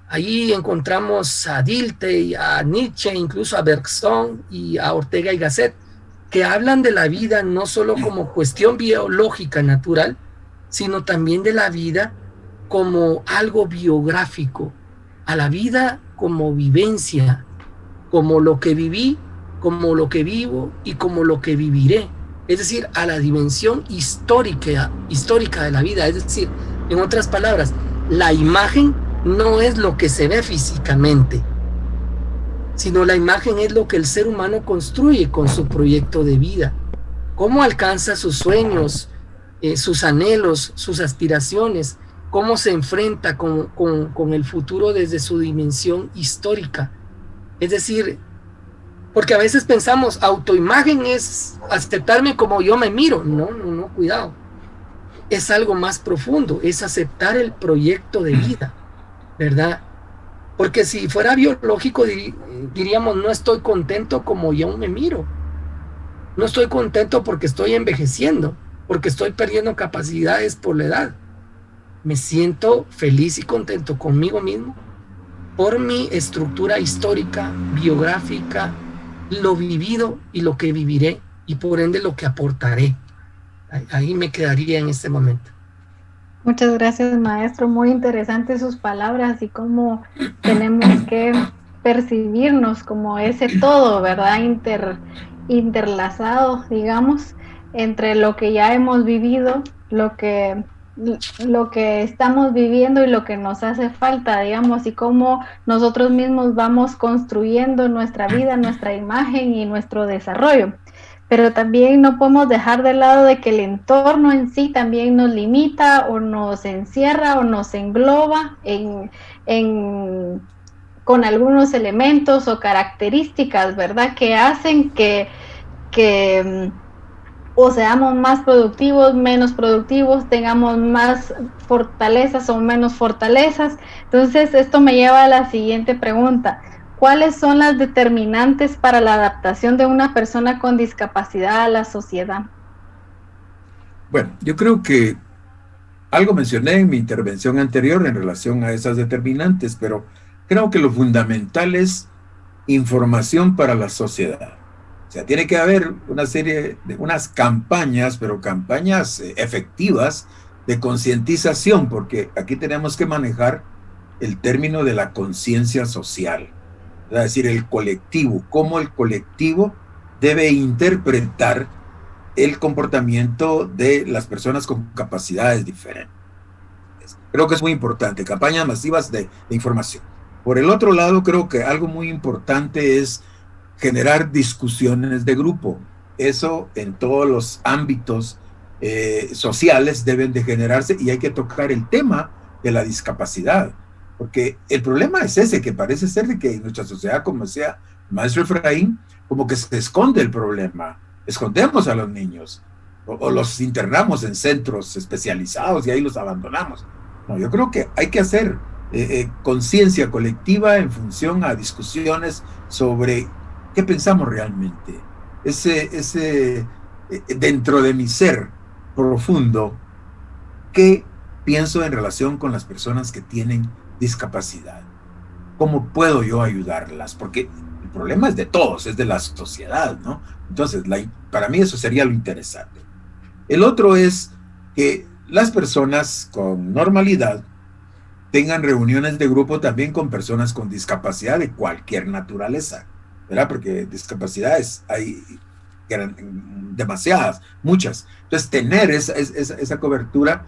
Ahí encontramos a Dilthey, a Nietzsche, incluso a Bergson y a Ortega y Gasset, que hablan de la vida no solo como cuestión biológica natural, sino también de la vida como algo biográfico, a la vida como vivencia, como lo que viví, como lo que vivo y como lo que viviré. Es decir, a la dimensión histórica de la vida. Es decir, en otras palabras, la imagen no es lo que se ve físicamente, sino la imagen es lo que el ser humano construye con su proyecto de vida. Cómo alcanza sus sueños, sus anhelos, sus aspiraciones, cómo se enfrenta con el futuro desde su dimensión histórica. Es decir, porque a veces pensamos, autoimagen es aceptarme como yo me miro. No, cuidado. Es algo más profundo, es aceptar el proyecto de vida, ¿verdad? Porque si fuera biológico, diríamos, no estoy contento como yo me miro. No estoy contento porque estoy envejeciendo, porque estoy perdiendo capacidades por la edad. Me siento feliz y contento conmigo mismo por mi estructura histórica, biográfica, lo vivido y lo que viviré, y por ende lo que aportaré. Ahí me quedaría en este momento. Muchas gracias, maestro. Muy interesantes sus palabras y cómo tenemos que percibirnos como ese todo, ¿verdad? Interlazado, digamos, entre lo que ya hemos vivido, lo que lo que estamos viviendo y lo que nos hace falta, digamos, y cómo nosotros mismos vamos construyendo nuestra vida, nuestra imagen y nuestro desarrollo. Pero también no podemos dejar de lado de que el entorno en sí también nos limita o nos encierra o nos engloba con algunos elementos o características, ¿verdad? Que hacen que o seamos más productivos, menos productivos, tengamos más fortalezas o menos fortalezas. Entonces, esto me lleva a la siguiente pregunta. ¿Cuáles son las determinantes para la adaptación de una persona con discapacidad a la sociedad? Bueno, yo creo que algo mencioné en mi intervención anterior en relación a esas determinantes, pero creo que lo fundamental es información para la sociedad. O sea, tiene que haber una serie de unas campañas, pero campañas efectivas de concientización, porque aquí tenemos que manejar el término de la conciencia social, es decir, el colectivo, cómo el colectivo debe interpretar el comportamiento de las personas con capacidades diferentes. Creo que es muy importante, campañas masivas de información. Por el otro lado, creo que algo muy importante es generar discusiones de grupo. Eso en todos los ámbitos sociales deben de generarse, y hay que tocar el tema de la discapacidad, porque el problema es ese, que parece ser de que en nuestra sociedad, como decía el maestro Efraín, como que se esconde el problema, escondemos a los niños o los internamos en centros especializados y ahí los abandonamos. No, yo creo que hay que hacer conciencia colectiva en función a discusiones sobre qué pensamos realmente. Dentro de mi ser profundo, ¿qué pienso en relación con las personas que tienen discapacidad? ¿Cómo puedo yo ayudarlas? Porque el problema es de todos, es de la sociedad, ¿no? Entonces, para mí eso sería lo interesante. El otro es que las personas con normalidad tengan reuniones de grupo también con personas con discapacidad de cualquier naturaleza, ¿verdad? Porque discapacidades hay demasiadas, muchas. Entonces, tener esa cobertura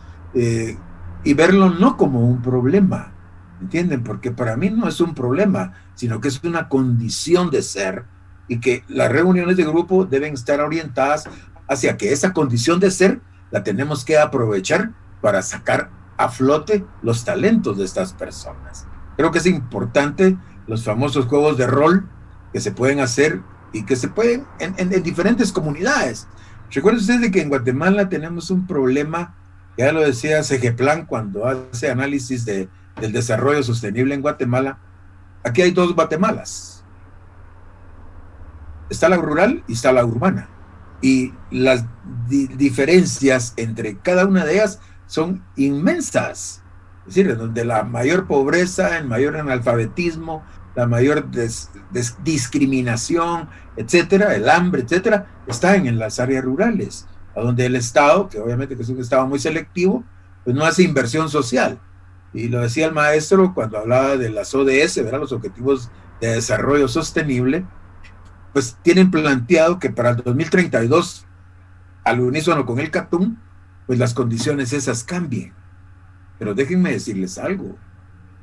y verlo no como un problema, ¿entienden? Porque para mí no es un problema, sino que es una condición de ser, y que las reuniones de grupo deben estar orientadas hacia que esa condición de ser la tenemos que aprovechar para sacar a flote los talentos de estas personas. Creo que es importante los famosos juegos de rol que se pueden hacer y que se pueden en diferentes comunidades. Recuerden ustedes de que en Guatemala tenemos un problema, ya lo decía Segeplan cuando hace análisis del desarrollo sostenible en Guatemala. Aquí hay dos Guatemalas. Está la rural y está la urbana. Y las diferencias entre cada una de ellas son inmensas. Es decir, donde la mayor pobreza, el mayor analfabetismo, la mayor discriminación, etcétera, el hambre, etcétera, está en las áreas rurales, a donde el Estado, que obviamente que es un Estado muy selectivo, pues no hace inversión social. Y lo decía el maestro cuando hablaba de las ODS, ¿verdad? Los Objetivos de Desarrollo Sostenible, pues tienen planteado que para el 2032, al unísono con el CATUM, pues las condiciones esas cambien. Pero déjenme decirles algo.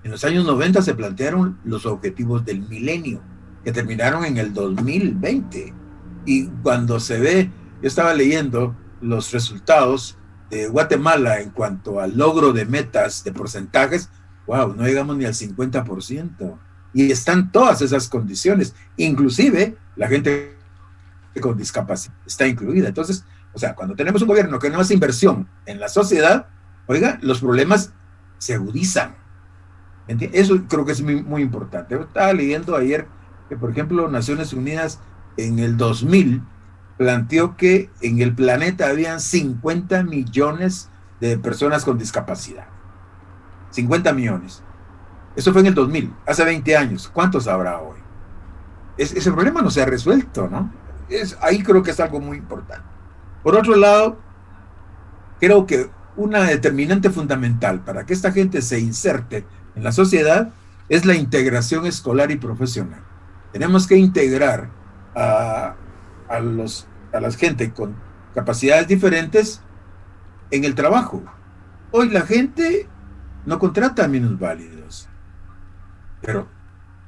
En los años 90 se plantearon los objetivos del milenio, que terminaron en el 2020. Y cuando se ve, yo estaba leyendo los resultados de Guatemala en cuanto al logro de metas, de porcentajes, wow, no llegamos ni al 50%. Y están todas esas condiciones, inclusive la gente con discapacidad está incluida. Entonces, o sea, cuando tenemos un gobierno que no hace inversión en la sociedad, oiga, los problemas se agudizan. ¿Entiendes? Eso creo que es muy, muy importante. Yo estaba leyendo ayer que, por ejemplo, Naciones Unidas en el 2000 planteó que en el planeta habían 50 millones de personas con discapacidad. 50 millones. Eso fue en el 2000, hace 20 años. ¿Cuántos habrá hoy? Ese problema no se ha resuelto, ¿no? Ahí creo que es algo muy importante. Por otro lado, creo que una determinante fundamental para que esta gente se inserte en la sociedad es la integración escolar y profesional. Tenemos que integrar a la gente con capacidades diferentes en el trabajo. hoy la gente no contrata a minusválidos, pero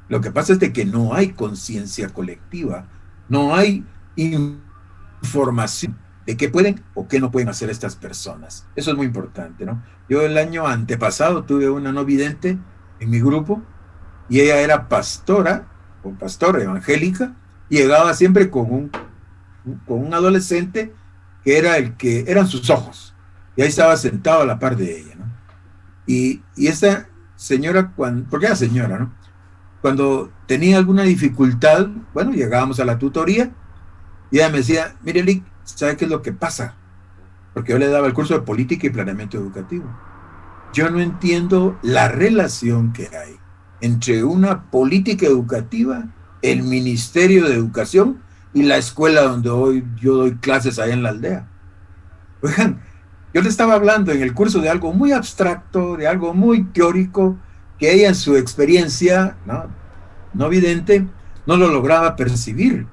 lo que pasa es de que no hay conciencia colectiva, no hay información de qué pueden o qué no pueden hacer estas personas. Eso es muy importante, ¿no? Yo el año antepasado tuve una no vidente en mi grupo y ella era pastora o pastora evangélica y llegaba siempre con un adolescente que eran sus ojos, y ahí estaba sentado a la par de ella, ¿no? Y esta señora, porque era señora, ¿no? Cuando tenía alguna dificultad, bueno, llegábamos a la tutoría y ella me decía, mire, Lick, ¿sabe qué es lo que pasa? Porque yo le daba el curso de política y planeamiento educativo. Yo no entiendo la relación que hay entre una política educativa, el Ministerio de Educación y la escuela donde hoy yo doy clases allá en la aldea. Oigan, yo le estaba hablando en el curso de algo muy abstracto, de algo muy teórico, que ella en su experiencia no vidente no lo lograba percibir.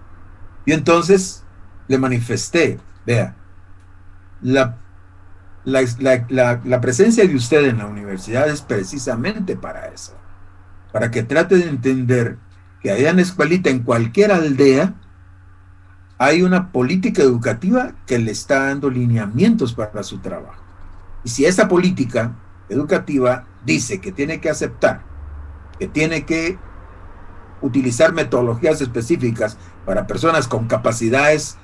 Y entonces le manifesté, vea, la presencia de usted en la universidad es precisamente para eso, para que trate de entender que allá en la escuelita, en cualquier aldea, hay una política educativa que le está dando lineamientos para su trabajo. Y si esa política educativa dice que tiene que aceptar, que tiene que utilizar metodologías específicas para personas con capacidades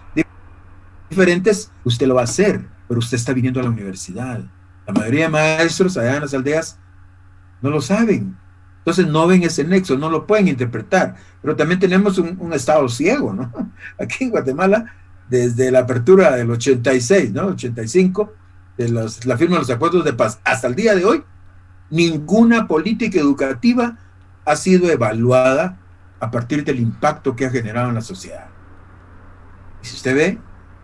diferentes, usted lo va a hacer, pero usted está viniendo a la universidad. La mayoría de maestros allá en las aldeas no lo saben. Entonces no ven ese nexo, no lo pueden interpretar. Pero también tenemos un estado ciego, ¿no? Aquí en Guatemala, desde la apertura del 86, ¿no? 85, de la firma de los acuerdos de paz, hasta el día de hoy, ninguna política educativa ha sido evaluada a partir del impacto que ha generado en la sociedad. Y si usted ve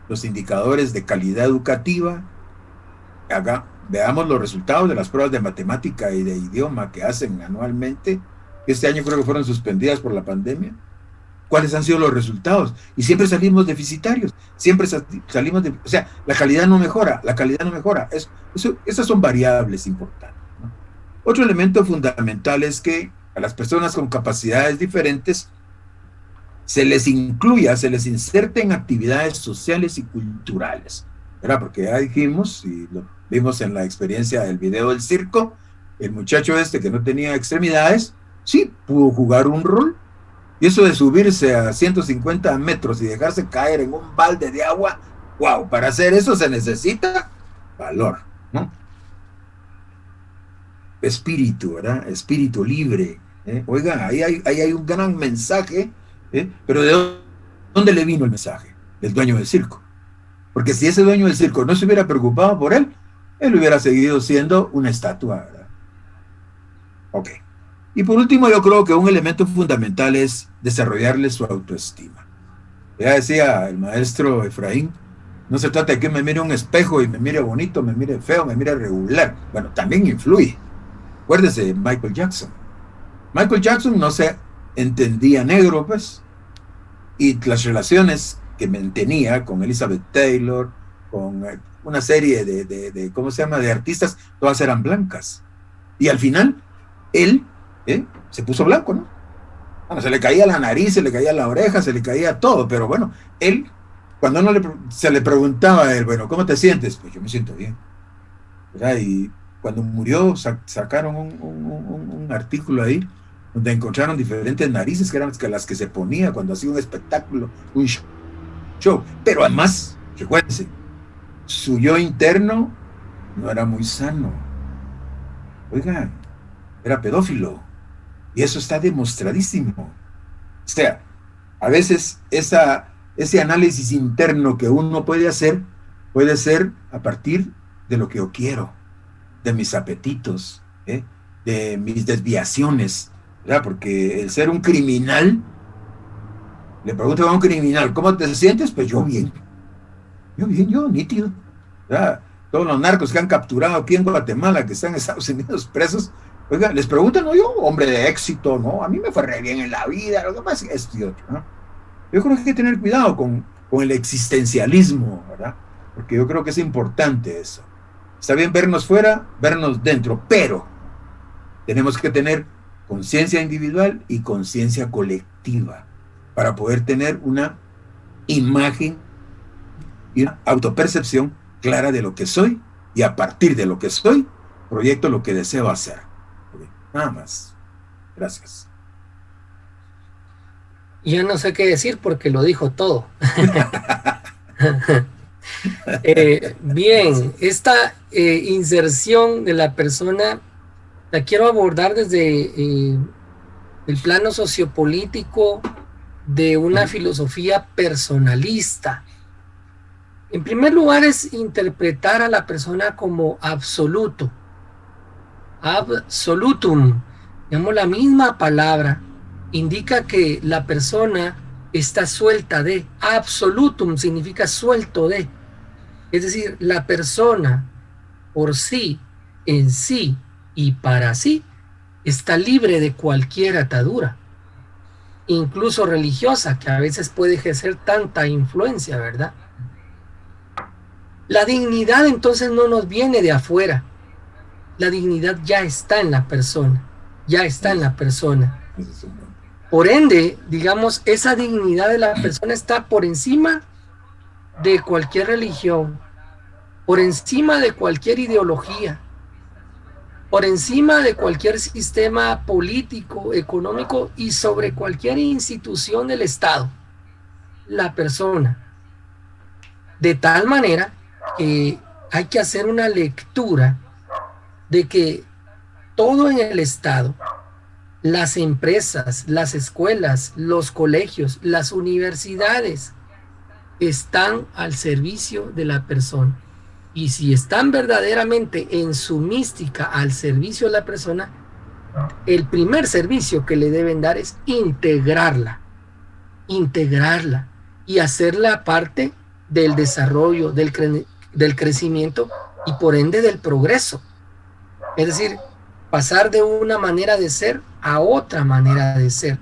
los indicadores de calidad educativa, veamos los resultados de las pruebas de matemática y de idioma que hacen anualmente, que este año creo que fueron suspendidas por la pandemia. ¿Cuáles han sido los resultados? Y siempre salimos deficitarios, siempre salimos de, o sea, la calidad no mejora. Esas son variables importantes, ¿no? Otro elemento fundamental es que a las personas con capacidades diferentes se les incluya, se les inserte en actividades sociales y culturales, ¿verdad? Porque ya dijimos, y lo vimos en la experiencia del video del circo, el muchacho que no tenía extremidades, sí pudo jugar un rol. Y eso de subirse a 150 metros y dejarse caer en un balde de agua, wow, para hacer eso se necesita valor, ¿no? Espíritu, ¿verdad? Espíritu libre, ¿eh? Oiga, ahí hay un gran mensaje, ¿eh? Pero ¿de dónde le vino el mensaje? Del dueño del circo. Porque si ese dueño del circo no se hubiera preocupado por él hubiera seguido siendo una estatua, ¿verdad? Ok. Y por último, yo creo que un elemento fundamental es desarrollarle su autoestima. Ya decía el maestro Efraín, no se trata de que me mire un espejo y me mire bonito, me mire feo, me mire regular. Bueno, también influye. Acuérdese de Michael Jackson. Michael Jackson no se entendía negro, pues, y las relaciones que mantenía con Elizabeth Taylor, con una serie de ¿cómo se llama?, de artistas, todas eran blancas. Y al final, él se puso blanco, ¿no? Bueno, se le caía la nariz, se le caía la oreja, se le caía todo, pero bueno, él, cuando se le preguntaba a él, bueno, ¿cómo te sientes? Pues yo me siento bien, ¿verdad? Y cuando murió, sacaron un artículo ahí, donde encontraron diferentes narices que eran las que se ponía cuando hacía un espectáculo, un show. Pero además, recuérdense, su yo interno no era muy sano. Oigan, era pedófilo. Y eso está demostradísimo. O sea, a veces ese análisis interno que uno puede ser a partir de lo que yo quiero, de mis apetitos, de mis desviaciones, ¿verdad? Porque el ser un criminal, le pregunto a un criminal, ¿cómo te sientes? Pues yo bien, nítido, ¿verdad? Todos los narcos que han capturado aquí en Guatemala, que están en Estados Unidos presos, oiga, les preguntan, no, yo, hombre de éxito, no, a mí me fue re bien en la vida, lo que pasa es esto y otro, ¿no? Yo creo que hay que tener cuidado con el existencialismo, ¿verdad? Porque yo creo que es importante eso. Está bien vernos fuera, vernos dentro, pero tenemos que tener conciencia individual y conciencia colectiva para poder tener una imagen y una autopercepción clara de lo que soy, y a partir de lo que soy, proyecto lo que deseo hacer. Nada más. Gracias. Ya no sé qué decir porque lo dijo todo. Bien, esta inserción de la persona la quiero abordar desde el plano sociopolítico de una filosofía personalista. En primer lugar es interpretar a la persona como absoluto, absolutum, digamos la misma palabra, indica que la persona está suelta de, absolutum significa suelto de, es decir, la persona por sí, en sí y para sí, está libre de cualquier atadura, incluso religiosa, que a veces puede ejercer tanta influencia, ¿verdad? La dignidad entonces no nos viene de afuera, la dignidad ya está en la persona, ya está en la persona. Por ende, digamos, esa dignidad de la persona está por encima de cualquier religión, por encima de cualquier ideología, por encima de cualquier sistema político, económico y sobre cualquier institución del Estado, la persona. De tal manera que hay que hacer una lectura de que todo en el Estado, las empresas, las escuelas, los colegios, las universidades, están al servicio de la persona. Y si están verdaderamente en su mística al servicio de la persona, el primer servicio que le deben dar es integrarla y hacerla parte del desarrollo, del crecimiento y por ende del progreso. Es decir, pasar de una manera de ser a otra manera de ser.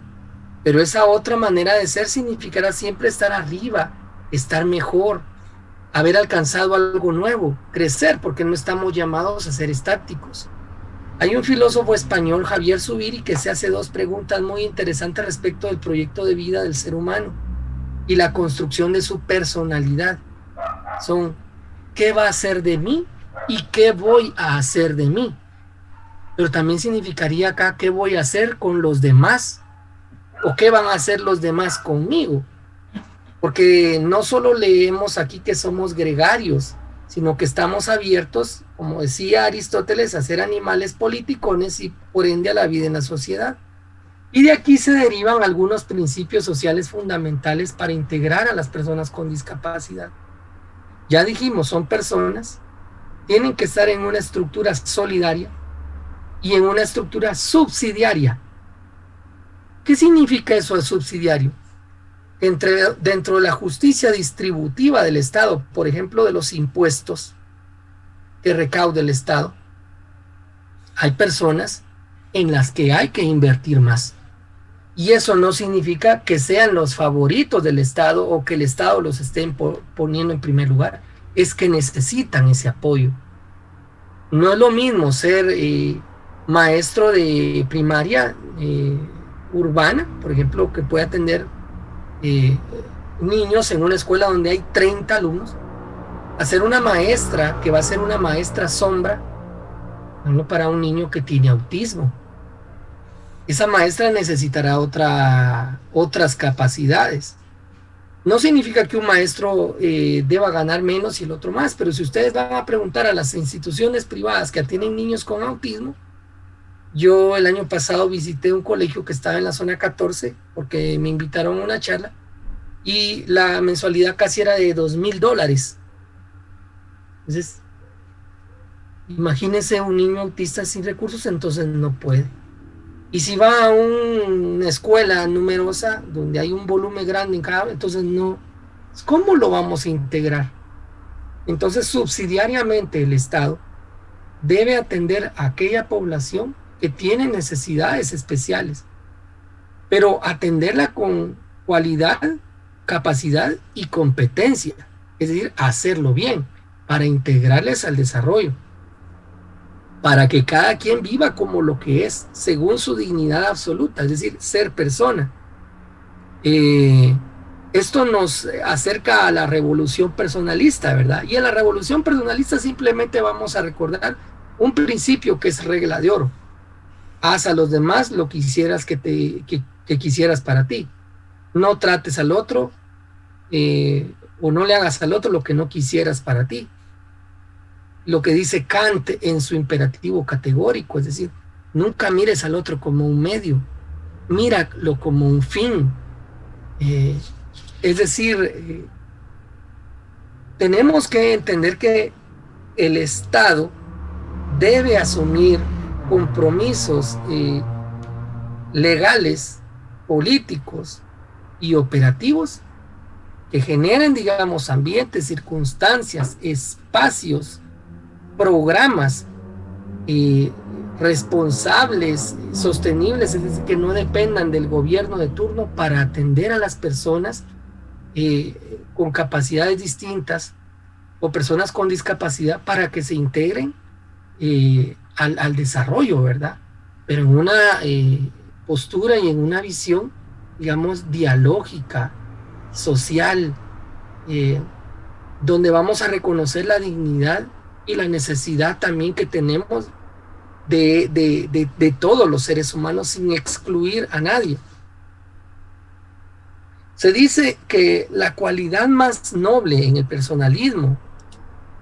Pero esa otra manera de ser significará siempre estar arriba, estar mejor, haber alcanzado algo nuevo, crecer, porque no estamos llamados a ser estáticos. Hay un filósofo español, Javier Zubiri, que se hace dos preguntas muy interesantes respecto del proyecto de vida del ser humano y la construcción de su personalidad. Son, ¿qué va a hacer de mí y qué voy a hacer de mí? Pero también significaría acá, ¿qué voy a hacer con los demás? ¿O qué van a hacer los demás conmigo? Porque no solo leemos aquí que somos gregarios, sino que estamos abiertos, como decía Aristóteles, a ser animales politicones y por ende a la vida en la sociedad. Y de aquí se derivan algunos principios sociales fundamentales para integrar a las personas con discapacidad. Ya dijimos, son personas, tienen que estar en una estructura solidaria y en una estructura subsidiaria. ¿Qué significa eso de subsidiario? Dentro de la justicia distributiva del Estado, por ejemplo, de los impuestos que recauda el Estado, hay personas en las que hay que invertir más. Y eso no significa que sean los favoritos del Estado o que el Estado los esté poniendo en primer lugar. Es que necesitan ese apoyo. No es lo mismo ser maestro de primaria urbana, por ejemplo, que puede atender niños en una escuela donde hay 30 alumnos, a ser una maestra que va a ser una maestra sombra, no para un niño que tiene autismo. Esa maestra necesitará otras capacidades. No significa que un maestro deba ganar menos y el otro más, pero si ustedes van a preguntar a las instituciones privadas que atienden niños con autismo, yo el año pasado visité un colegio que estaba en la zona 14 porque me invitaron a una charla y la mensualidad casi era de $2,000. Entonces, imagínense un niño autista sin recursos, entonces no puede. Y si va a una escuela numerosa donde hay un volumen grande en cada, entonces no. ¿Cómo lo vamos a integrar? Entonces, subsidiariamente el Estado debe atender a aquella población que tiene necesidades especiales, pero atenderla con cualidad, capacidad y competencia, es decir, hacerlo bien para integrarles al desarrollo. para que cada quien viva como lo que es, según su dignidad absoluta, es decir, ser persona. Esto nos acerca a la revolución personalista, ¿verdad? Y en la revolución personalista simplemente vamos a recordar un principio que es regla de oro. Haz a los demás lo que quisieras que quisieras para ti. No trates al otro o no le hagas al otro lo que no quisieras para ti. Lo que dice Kant en su imperativo categórico, es decir, nunca mires al otro como un medio, míralo como un fin. Es decir, tenemos que entender que el Estado debe asumir compromisos legales, políticos y operativos que generen, digamos, ambientes, circunstancias, espacios, programas responsables, sostenibles, es decir, que no dependan del gobierno de turno para atender a las personas con capacidades distintas o personas con discapacidad para que se integren al desarrollo, ¿verdad? Pero en una postura y en una visión, digamos, dialógica, social, donde vamos a reconocer la dignidad y la necesidad también que tenemos de todos los seres humanos sin excluir a nadie. Se dice que la cualidad más noble en el personalismo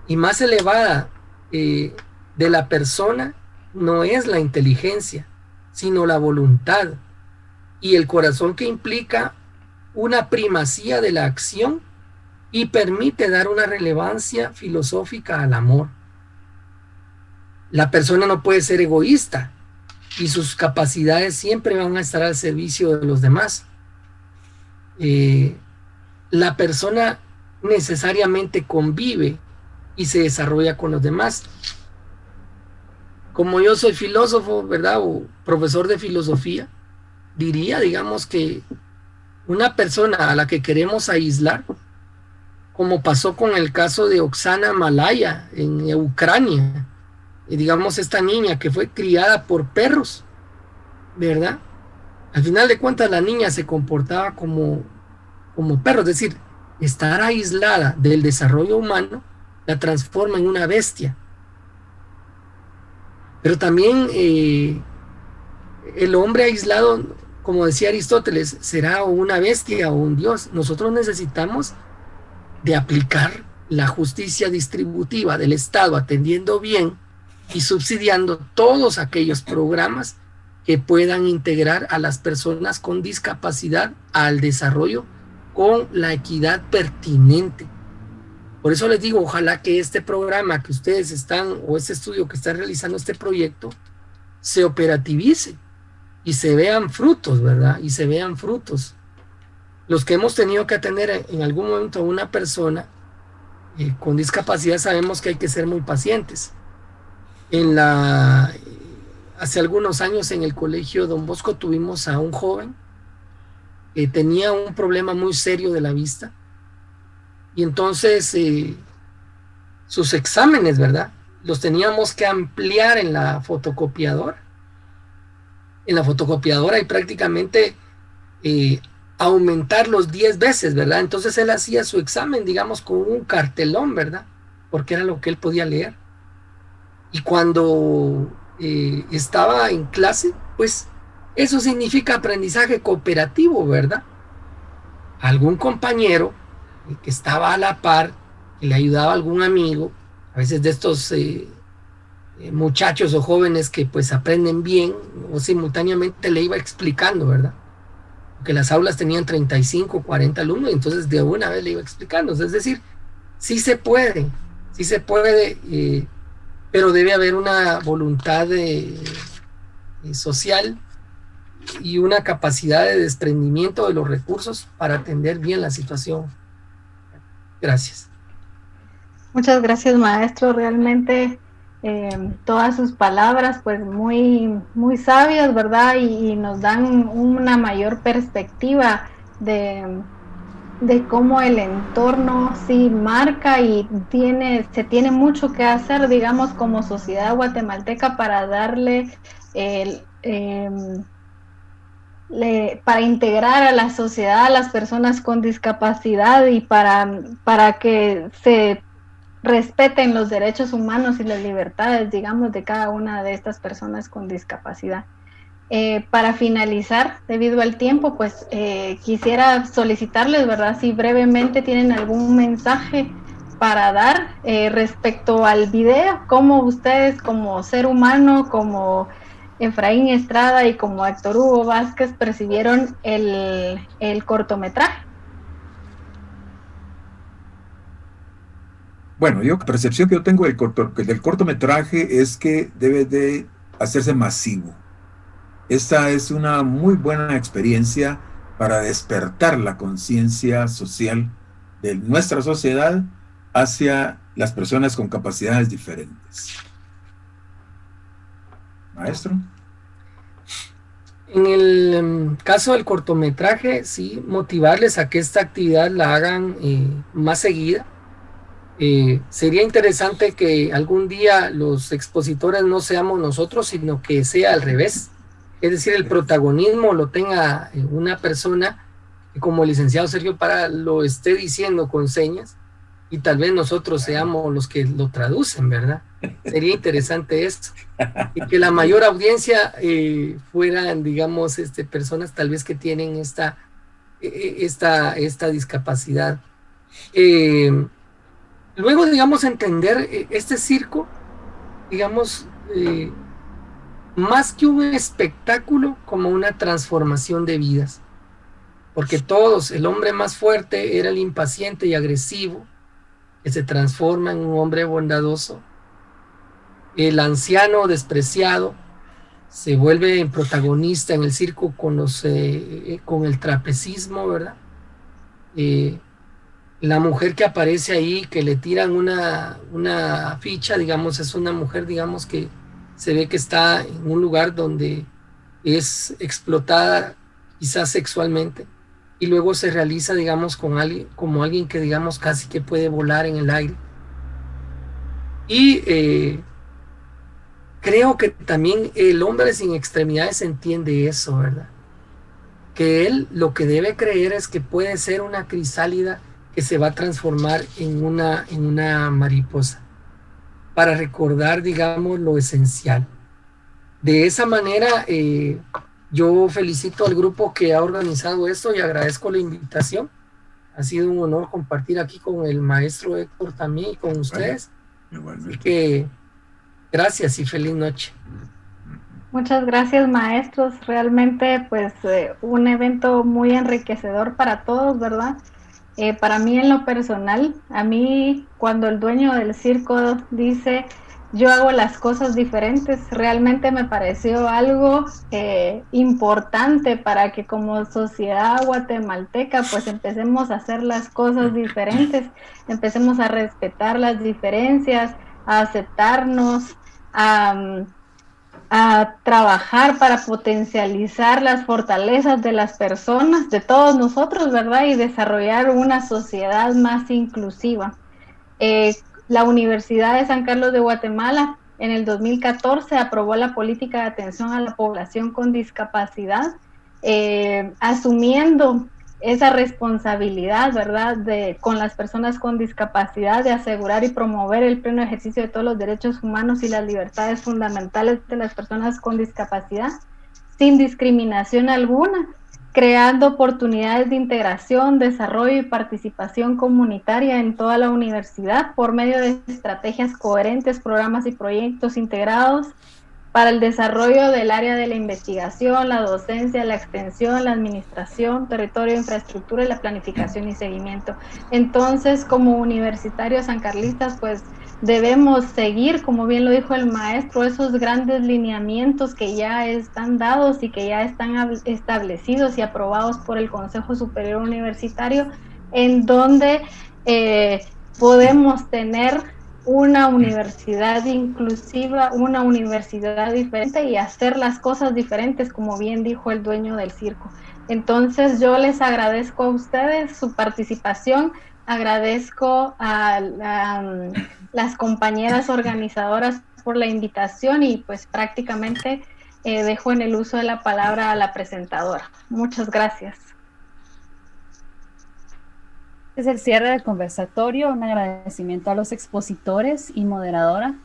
y más elevada de la persona no es la inteligencia, sino la voluntad y el corazón, que implica una primacía de la acción y permite dar una relevancia filosófica al amor. La persona no puede ser egoísta y sus capacidades siempre van a estar al servicio de los demás. La persona necesariamente convive y se desarrolla con los demás. Como yo soy filósofo, ¿verdad? O profesor de filosofía, diría, digamos, que una persona a la que queremos aislar, como pasó con el caso de Oksana Malaya en Ucrania, digamos, esta niña que fue criada por perros, ¿verdad? Al final de cuentas la niña se comportaba como perro, es decir, estar aislada del desarrollo humano la transforma en una bestia. Pero también el hombre aislado, como decía Aristóteles, será o una bestia o un dios. Nosotros necesitamos de aplicar la justicia distributiva del Estado, atendiendo bien y subsidiando todos aquellos programas que puedan integrar a las personas con discapacidad al desarrollo con la equidad pertinente. Por eso les digo, ojalá que este programa que ustedes están, o este estudio que están realizando, este proyecto, se operativice y se vean frutos, ¿verdad? Y se vean frutos. Los que hemos tenido que atender en algún momento a una persona con discapacidad sabemos que hay que ser muy pacientes. Hace algunos años en el colegio Don Bosco tuvimos a un joven que tenía un problema muy serio de la vista. Y entonces sus exámenes, ¿verdad?, los teníamos que ampliar en la fotocopiadora. En la fotocopiadora y prácticamente aumentarlos 10 veces, ¿verdad? Entonces él hacía su examen, digamos, con un cartelón, ¿verdad? Porque era lo que él podía leer. Y cuando estaba en clase, pues eso significa aprendizaje cooperativo, ¿verdad? Algún compañero que estaba a la par, que le ayudaba a algún amigo, a veces de estos muchachos o jóvenes que pues aprenden bien, o simultáneamente le iba explicando, ¿verdad? Porque las aulas tenían 35, 40 alumnos, y entonces de una vez le iba explicando. Es decir, sí se puede, pero debe haber una voluntad social y una capacidad de desprendimiento de los recursos para atender bien la situación. Gracias. Muchas gracias, maestro. Realmente todas sus palabras pues muy, muy sabias, ¿verdad? Y nos dan una mayor perspectiva de de cómo el entorno sí marca y se tiene mucho que hacer, digamos, como sociedad guatemalteca para darle para integrar a la sociedad a las personas con discapacidad y para que se respeten los derechos humanos y las libertades, digamos, de cada una de estas personas con discapacidad. Para finalizar, debido al tiempo, pues quisiera solicitarles, ¿verdad?, si brevemente tienen algún mensaje para dar respecto al video, cómo ustedes como ser humano, como Efraín Estrada y como Héctor Hugo Vázquez percibieron el cortometraje. Bueno, la percepción que yo tengo del cortometraje es que debe de hacerse masivo. Esta es una muy buena experiencia para despertar la conciencia social de nuestra sociedad hacia las personas con capacidades diferentes. Maestro. En el caso del cortometraje, sí, motivarles a que esta actividad la hagan más seguida. Sería interesante que algún día los expositores no seamos nosotros, sino que sea al revés. Es decir, el protagonismo lo tenga una persona que, como el licenciado Sergio Parra lo esté diciendo con señas, y tal vez nosotros seamos los que lo traducen, ¿verdad? Sería interesante esto. Y que la mayor audiencia fueran, digamos, personas tal vez que tienen esta discapacidad. Luego, digamos, entender este circo, digamos, más que un espectáculo, como una transformación de vidas. Porque todos, el hombre más fuerte era el impaciente y agresivo, que se transforma en un hombre bondadoso. El anciano despreciado se vuelve protagonista en el circo con el trapecismo, ¿verdad? La mujer que aparece ahí, que le tiran una ficha, digamos, es una mujer, digamos, que se ve que está en un lugar donde es explotada quizás sexualmente, y luego se realiza, digamos, como alguien que, digamos, casi que puede volar en el aire. Y creo que también el hombre sin extremidades entiende eso, ¿verdad? Que él lo que debe creer es que puede ser una crisálida que se va a transformar en una mariposa, para recordar, digamos, lo esencial. De esa manera, yo felicito al grupo que ha organizado esto y agradezco la invitación. Ha sido un honor compartir aquí con el maestro Héctor también y con ustedes. Así que gracias y feliz noche. Muchas gracias, maestros. Realmente, pues, un evento muy enriquecedor para todos, ¿verdad? Para mí, en lo personal, a mí, cuando el dueño del circo dice yo hago las cosas diferentes, realmente me pareció algo importante para que como sociedad guatemalteca pues empecemos a hacer las cosas diferentes, empecemos a respetar las diferencias, a aceptarnos, a trabajar para potencializar las fortalezas de las personas, de todos nosotros, ¿verdad? Y desarrollar una sociedad más inclusiva. La Universidad de San Carlos de Guatemala en el 2014 aprobó la política de atención a la población con discapacidad, asumiendo esa responsabilidad, ¿verdad?, con las personas con discapacidad de asegurar y promover el pleno ejercicio de todos los derechos humanos y las libertades fundamentales de las personas con discapacidad, sin discriminación alguna, creando oportunidades de integración, desarrollo y participación comunitaria en toda la universidad por medio de estrategias coherentes, programas y proyectos integrados para el desarrollo del área de la investigación, la docencia, la extensión, la administración, territorio, infraestructura y la planificación y seguimiento. Entonces, como universitarios sancarlistas, pues debemos seguir, como bien lo dijo el maestro, esos grandes lineamientos que ya están dados y que ya están establecidos y aprobados por el Consejo Superior Universitario, en donde podemos tener una universidad inclusiva, una universidad diferente y hacer las cosas diferentes, como bien dijo el dueño del circo. Entonces yo les agradezco a ustedes su participación, agradezco a las compañeras organizadoras por la invitación y pues prácticamente dejo en el uso de la palabra a la presentadora. Muchas gracias. Es el cierre del conversatorio, un agradecimiento a los expositores y moderadora.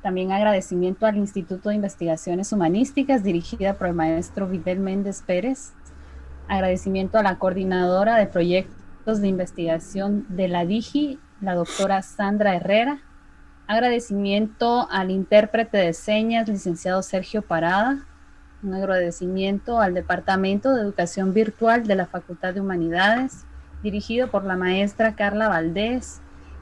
También agradecimiento al Instituto de Investigaciones Humanísticas, dirigida por el maestro Vidal Méndez Pérez. Agradecimiento a la coordinadora de proyectos de investigación de la DIGI, la doctora Sandra Herrera. Agradecimiento al intérprete de señas, licenciado Sergio Parada. Un agradecimiento al Departamento de Educación Virtual de la Facultad de Humanidades, dirigido por la maestra Carla Valdés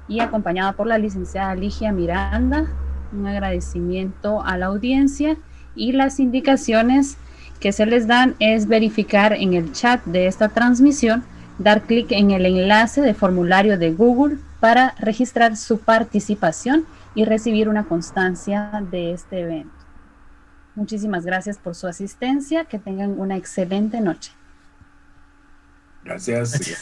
y acompañada por la licenciada Ligia Miranda. Un agradecimiento a la audiencia y las indicaciones que se les dan es verificar en el chat de esta transmisión, dar clic en el enlace de formulario de Google para registrar su participación y recibir una constancia de este evento. Muchísimas gracias por su asistencia, que tengan una excelente noche. Gracias.